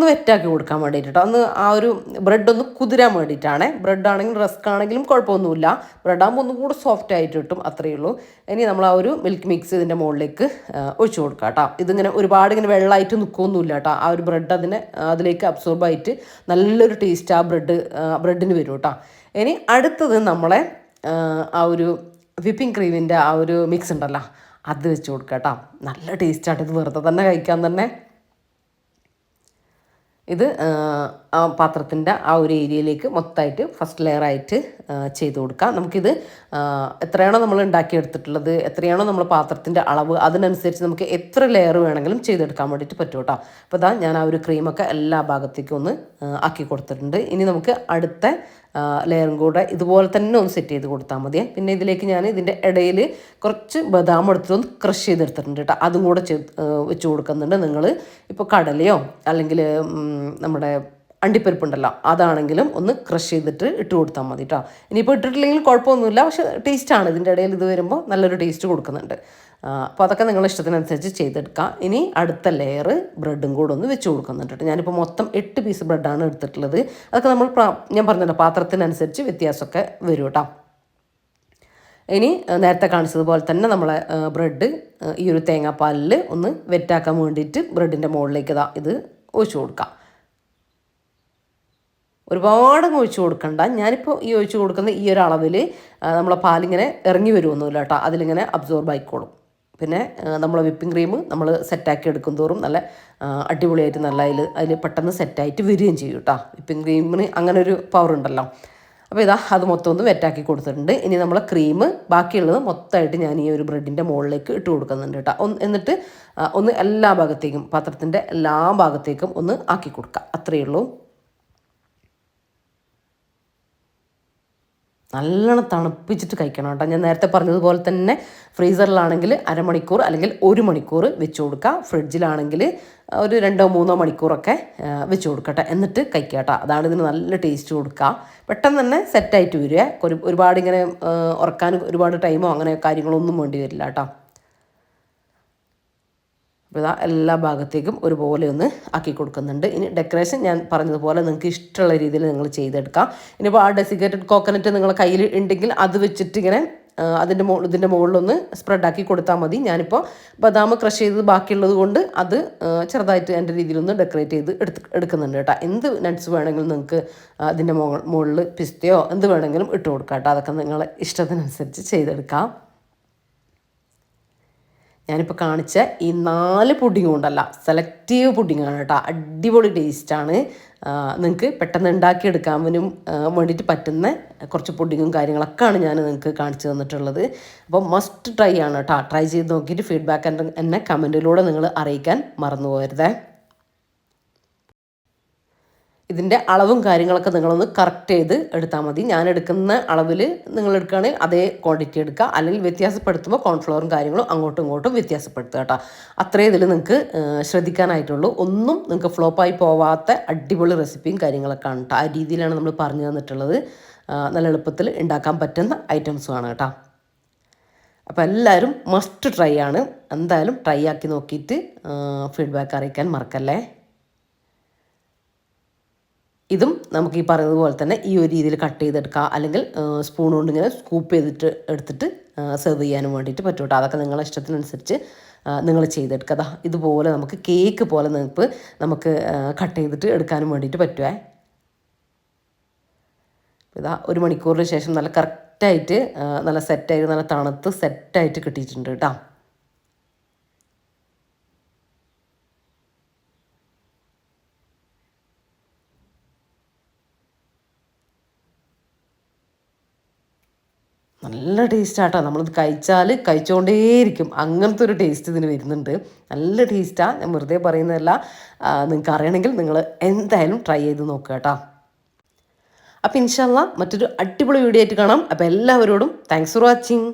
വെറ്റാക്കി കൊടുക്കാൻ വേണ്ടിയിട്ടോ. അന്ന് ആ ഒരു ബ്രെഡ് ഒന്ന് കുതിരാൻ വേണ്ടിയിട്ടാണ്. ബ്രെഡ് ആണെങ്കിലും റസ്ക് ആണെങ്കിലും കുഴപ്പമൊന്നുമില്ല, ബ്രെഡാകുമ്പോൾ ഒന്നും കൂടെ സോഫ്റ്റ് ആയിട്ട് കിട്ടും, അത്രയേ ഉള്ളൂ. ഇനി നമ്മൾ ആ ഒരു മിൽക്ക് മിക്സ് ഇതിൻ്റെ മുകളിലേക്ക് ഒഴിച്ചു കൊടുക്കുക കേട്ടോ. ഇതിങ്ങനെ ഒരുപാട് ഇങ്ങനെ വെള്ളമായിട്ട് നിൽക്കുകയൊന്നുമില്ല കേട്ടോ. ആ ഒരു ബ്രെഡ് അതിലേക്ക് അബ്സോർബായിട്ട് നല്ലൊരു ടേസ്റ്റ് ആ ബ്രെഡിന് വരും കേട്ടോ. ഇനി അടുത്തത് നമ്മളെ ആ ഒരു വിപ്പിംഗ് ക്രീമിൻ്റെ ആ ഒരു മിക്സ് ഉണ്ടല്ലോ അത് വെച്ച് കൊടുക്കുക കേട്ടോ. നല്ല ടേസ്റ്റായിട്ട് ഇത് വെറുതെ തന്നെ കഴിക്കാൻ തന്നെ. ഇത് ആ പാത്രത്തിൻ്റെ ആ ഒരു ഏരിയയിലേക്ക് മൊത്തമായിട്ട് ഫസ്റ്റ് ലെയറായിട്ട് ചെയ്ത് കൊടുക്കാം. നമുക്കിത് എത്രയാണോ നമ്മൾ ഉണ്ടാക്കിയെടുത്തിട്ടുള്ളത്, എത്രയാണോ നമ്മൾ പാത്രത്തിൻ്റെ അളവ്, അതിനനുസരിച്ച് നമുക്ക് എത്ര ലെയർ വേണമെങ്കിലും ചെയ്തെടുക്കാൻ വേണ്ടിയിട്ട് പറ്റും കേട്ടോ. അപ്പോൾ ഇതാ ഞാൻ ആ ഒരു ക്രീമൊക്കെ എല്ലാ ഭാഗത്തേക്കും ഒന്ന് ആക്കി കൊടുത്തിട്ടുണ്ട്. ഇനി നമുക്ക് അടുത്ത ലെയറും കൂടെ ഇതുപോലെ തന്നെ ഒന്ന് സെറ്റ് ചെയ്ത് കൊടുത്താൽ മതി. പിന്നെ ഇതിലേക്ക് ഞാൻ ഇതിൻ്റെ ഇടയിൽ കുറച്ച് ബദാം എടുത്തിട്ടൊന്ന് ക്രഷ് ചെയ്തെടുത്തിട്ടുണ്ട് കേട്ടോ. അതും കൂടെ വെച്ച് കൊടുക്കുന്നുണ്ട്. നിങ്ങൾ ഇപ്പോൾ കടലയോ അല്ലെങ്കിൽ നമ്മുടെ അണ്ടിപ്പരിപ്പുണ്ടല്ലോ അതാണെങ്കിലും ഒന്ന് ക്രഷ് ചെയ്തിട്ട് ഇട്ട് കൊടുത്താൽ മതി കേട്ടോ. ഇനിയിപ്പോൾ ഇട്ടിട്ടില്ലെങ്കിൽ കുഴപ്പമൊന്നുമില്ല, പക്ഷേ ടേസ്റ്റാണ് ഇതിൻ്റെ ഇടയിൽ ഇത് വരുമ്പോൾ നല്ലൊരു ടേസ്റ്റ് കൊടുക്കുന്നുണ്ട്. അപ്പോൾ അതൊക്കെ നിങ്ങളുടെ ഇഷ്ടത്തിനനുസരിച്ച് ചെയ്തെടുക്കാം. ഇനി അടുത്ത ലെയർ ബ്രെഡും കൂടെ ഒന്ന് വെച്ച് കൊടുക്കുന്നുണ്ട്. ഞാനിപ്പോൾ മൊത്തം 8 പീസ് ബ്രെഡാണ് എടുത്തിട്ടുള്ളത്. അതൊക്കെ നമ്മൾ ഞാൻ പറഞ്ഞല്ലോ പാത്രത്തിനനുസരിച്ച് വ്യത്യാസമൊക്കെ വരും കേട്ടോ. ഇനി നേരത്തെ കാണിച്ചതുപോലെ തന്നെ നമ്മളെ ബ്രെഡ് ഈ ഒരു തേങ്ങാപ്പാലിൽ ഒന്ന് വെറ്റാക്കാൻ വേണ്ടിയിട്ട് ബ്രെഡിൻ്റെ മുകളിലേക്ക് ഇത് ഒഴിച്ചു കൊടുക്കാം. ഒരുപാട് ഒഴിച്ചു കൊടുക്കണ്ട. ഞാനിപ്പോൾ ഈ ഒഴിച്ചു കൊടുക്കുന്ന ഈ ഒരു അളവിൽ നമ്മളെ പാലിങ്ങനെ ഇറങ്ങി വരുമൊന്നുമില്ല കേട്ടോ, അതിലിങ്ങനെ അബ്സോർബ് ആയിക്കോളും. പിന്നെ നമ്മളെ വിപ്പിംഗ് ക്രീം നമ്മൾ സെറ്റാക്കി എടുക്കും തോറും നല്ല അടിപൊളിയായിട്ട് നല്ല അതിൽ പെട്ടെന്ന് സെറ്റായിട്ട് വരികയും ചെയ്യും കേട്ടോ. വിപ്പിംഗ് ക്രീമിന് അങ്ങനെ ഒരു പവർ ഉണ്ടല്ലോ. അപ്പോൾ അത് മൊത്തം ഒന്ന് വെറ്റാക്കി കൊടുത്തിട്ടുണ്ട്. ഇനി നമ്മൾ ക്രീം ബാക്കിയുള്ളത് മൊത്തമായിട്ട് ഞാൻ ഈ ഒരു ബ്രെഡിൻ്റെ മുകളിലേക്ക് ഇട്ട് കൊടുക്കുന്നുണ്ട് കേട്ടോ. എന്നിട്ട് ഒന്ന് എല്ലാ ഭാഗത്തേക്കും പാത്രത്തിൻ്റെ എല്ലാ ഭാഗത്തേക്കും ഒന്ന് ആക്കി കൊടുക്കുക, അത്രയേ ഉള്ളൂ. നല്ലോണം തണുപ്പിച്ചിട്ട് കഴിക്കണം കേട്ടോ. ഞാൻ നേരത്തെ പറഞ്ഞതുപോലെ തന്നെ ഫ്രീസറിലാണെങ്കിൽ അരമണിക്കൂർ അല്ലെങ്കിൽ 1 മണിക്കൂർ വെച്ച് കൊടുക്കുക. ഫ്രിഡ്ജിലാണെങ്കിൽ ഒരു 2-3 മണിക്കൂറൊക്കെ വെച്ച് കൊടുക്കട്ടെ, എന്നിട്ട് കഴിക്കുക കേട്ടോ. അതാണ് ഇതിന് നല്ല ടേസ്റ്റ് കൊടുക്കുക. പെട്ടെന്ന് തന്നെ സെറ്റായിട്ട് വരിക. ഒരുപാട് ഇങ്ങനെ ഉറക്കാൻ ഒരുപാട് ടൈമോ അങ്ങനെ കാര്യങ്ങളൊന്നും വേണ്ടി വരില്ല കേട്ടോ. അപ്പോൾ എല്ലാ ഭാഗത്തേക്കും ഒരുപോലെ ഒന്ന് ആക്കി കൊടുക്കുന്നുണ്ട്. ഇനി ഡെക്കറേഷൻ ഞാൻ പറഞ്ഞതുപോലെ നിങ്ങൾക്ക് ഇഷ്ടമുള്ള രീതിയിൽ നിങ്ങൾ ചെയ്തെടുക്കാം. ഇനിയിപ്പോൾ ആ ഡെസിക്കേറ്റഡ് കോക്കനട്ട് നിങ്ങളുടെ കയ്യിൽ ഉണ്ടെങ്കിൽ അത് വെച്ചിട്ട് ഇങ്ങനെ ഇതിൻ്റെ മുകളിലൊന്ന് സ്പ്രെഡാക്കി കൊടുത്താൽ മതി. ഞാനിപ്പോൾ ബദാം ക്രഷ് ചെയ്ത് ബാക്കിയുള്ളത് കൊണ്ട് അത് ചെറുതായിട്ട് എൻ്റെ രീതിയിലൊന്ന് ഡെക്കറേറ്റ് ചെയ്ത് എടുക്കുന്നുണ്ട് കേട്ടോ. എന്ത് നട്ട്സ് വേണമെങ്കിലും നിങ്ങൾക്ക് അതിൻ്റെ മുകളിൽ പിസ്തയോ എന്ത് വേണമെങ്കിലും ഇട്ട് കൊടുക്കാം കേട്ടോ. അതൊക്കെ നിങ്ങളെ ഇഷ്ടത്തിനനുസരിച്ച് ചെയ്തെടുക്കാം. ഞാനിപ്പോൾ കാണിച്ച ഈ 4 പുഡിങ്ങും ഉണ്ടല്ല, സെലക്റ്റീവ് പുഡിങ്ങാണ് കേട്ടോ. അടിപൊളി ടേസ്റ്റാണ്. നിങ്ങൾക്ക് പെട്ടെന്ന് ഉണ്ടാക്കിയെടുക്കാനും വേണ്ടിയിട്ട് പറ്റുന്ന കുറച്ച് പുഡിങ്ങും കാര്യങ്ങളൊക്കെയാണ് ഞാൻ നിങ്ങൾക്ക് കാണിച്ചു തന്നിട്ടുള്ളത്. അപ്പോൾ മസ്റ്റ് ട്രൈ ആണ് കേട്ടോ. ട്രൈ ചെയ്ത് നോക്കിയിട്ട് ഫീഡ്ബാക്ക് എന്നെ കമൻറ്റിലൂടെ നിങ്ങൾ അറിയിക്കാൻ മറന്നു പോകരുതേ. ഇതിൻ്റെ അളവും കാര്യങ്ങളൊക്കെ നിങ്ങളൊന്ന് കറക്റ്റ് ചെയ്ത് എടുത്താൽ മതി. ഞാൻ എടുക്കുന്ന അളവിൽ നിങ്ങൾ എടുക്കുകയാണെങ്കിൽ അതേ ക്വാണ്ടിറ്റി എടുക്കുക, അല്ലെങ്കിൽ വ്യത്യാസപ്പെടുത്തുമ്പോൾ കോൺഫ്ലവറും കാര്യങ്ങളും അങ്ങോട്ടും ഇങ്ങോട്ടും വ്യത്യാസപ്പെടുത്തുക കേട്ടോ. അത്രേ ഇതിൽ നിങ്ങൾക്ക് ശ്രദ്ധിക്കാനായിട്ടുള്ളൂ. ഒന്നും നിങ്ങൾക്ക് ഫ്ലോപ്പായി പോവാത്ത അടിപൊളി റെസിപ്പിയും കാര്യങ്ങളൊക്കെ ആണ് കേട്ടോ. ആ രീതിയിലാണ് നമ്മൾ പറഞ്ഞു തന്നിട്ടുള്ളത്. നല്ല എളുപ്പത്തിൽ ഉണ്ടാക്കാൻ പറ്റുന്ന ഐറ്റംസുമാണ് കേട്ടോ. അപ്പോൾ എല്ലാവരും മസ്റ്റ് ട്രൈ ആണ്. എന്തായാലും ട്രൈ ആക്കി നോക്കിയിട്ട് ഫീഡ്ബാക്ക് അറിയിക്കാൻ മറക്കല്ലേ. ഇതും നമുക്ക് ഈ പറയുന്നത് പോലെ തന്നെ ഈ ഒരു രീതിയിൽ കട്ട് ചെയ്തെടുക്കുക, അല്ലെങ്കിൽ സ്പൂൺ കൊണ്ട് ഇങ്ങനെ സ്കൂപ്പ് ചെയ്തിട്ട് എടുത്തിട്ട് സെർവ് ചെയ്യാനും വേണ്ടിയിട്ട് പറ്റും കേട്ടോ. അതൊക്കെ നിങ്ങളുടെ ഇഷ്ടത്തിനനുസരിച്ച് നിങ്ങൾ ചെയ്തെടുക്കുക. ഇതുപോലെ നമുക്ക് കേക്ക് പോലെ നമുക്ക് കട്ട് ചെയ്തിട്ട് എടുക്കാനും വേണ്ടിയിട്ട് പറ്റുമേ. ഇതാ 1 മണിക്കൂറിന് ശേഷം നല്ല കറക്റ്റായിട്ട് നല്ല സെറ്റായിട്ട് നല്ല തണുത്ത് സെറ്റായിട്ട് കിട്ടിയിട്ടുണ്ട് കേട്ടോ. നല്ല ടേസ്റ്റാട്ടോ. നമ്മളിത് കഴിച്ചാൽ കഴിച്ചുകൊണ്ടേയിരിക്കും, അങ്ങനത്തെ ഒരു ടേസ്റ്റ് ഇതിന് വരുന്നുണ്ട്. നല്ല ടേസ്റ്റാണ്, ഞാൻ വെറുതെ പറയുന്നതല്ല. നിങ്ങൾക്ക് അറിയണമെങ്കിൽ നിങ്ങൾ എന്തായാലും ട്രൈ ചെയ്ത് നോക്കുക കേട്ടോ. അപ്പോൾ ഇൻഷാ അല്ലാഹ് മറ്റൊരു അടിപൊളി വീഡിയോ ആയിട്ട് കാണാം. അപ്പോൾ എല്ലാവരോടും താങ്ക്സ് ഫോർ വാച്ചിങ്.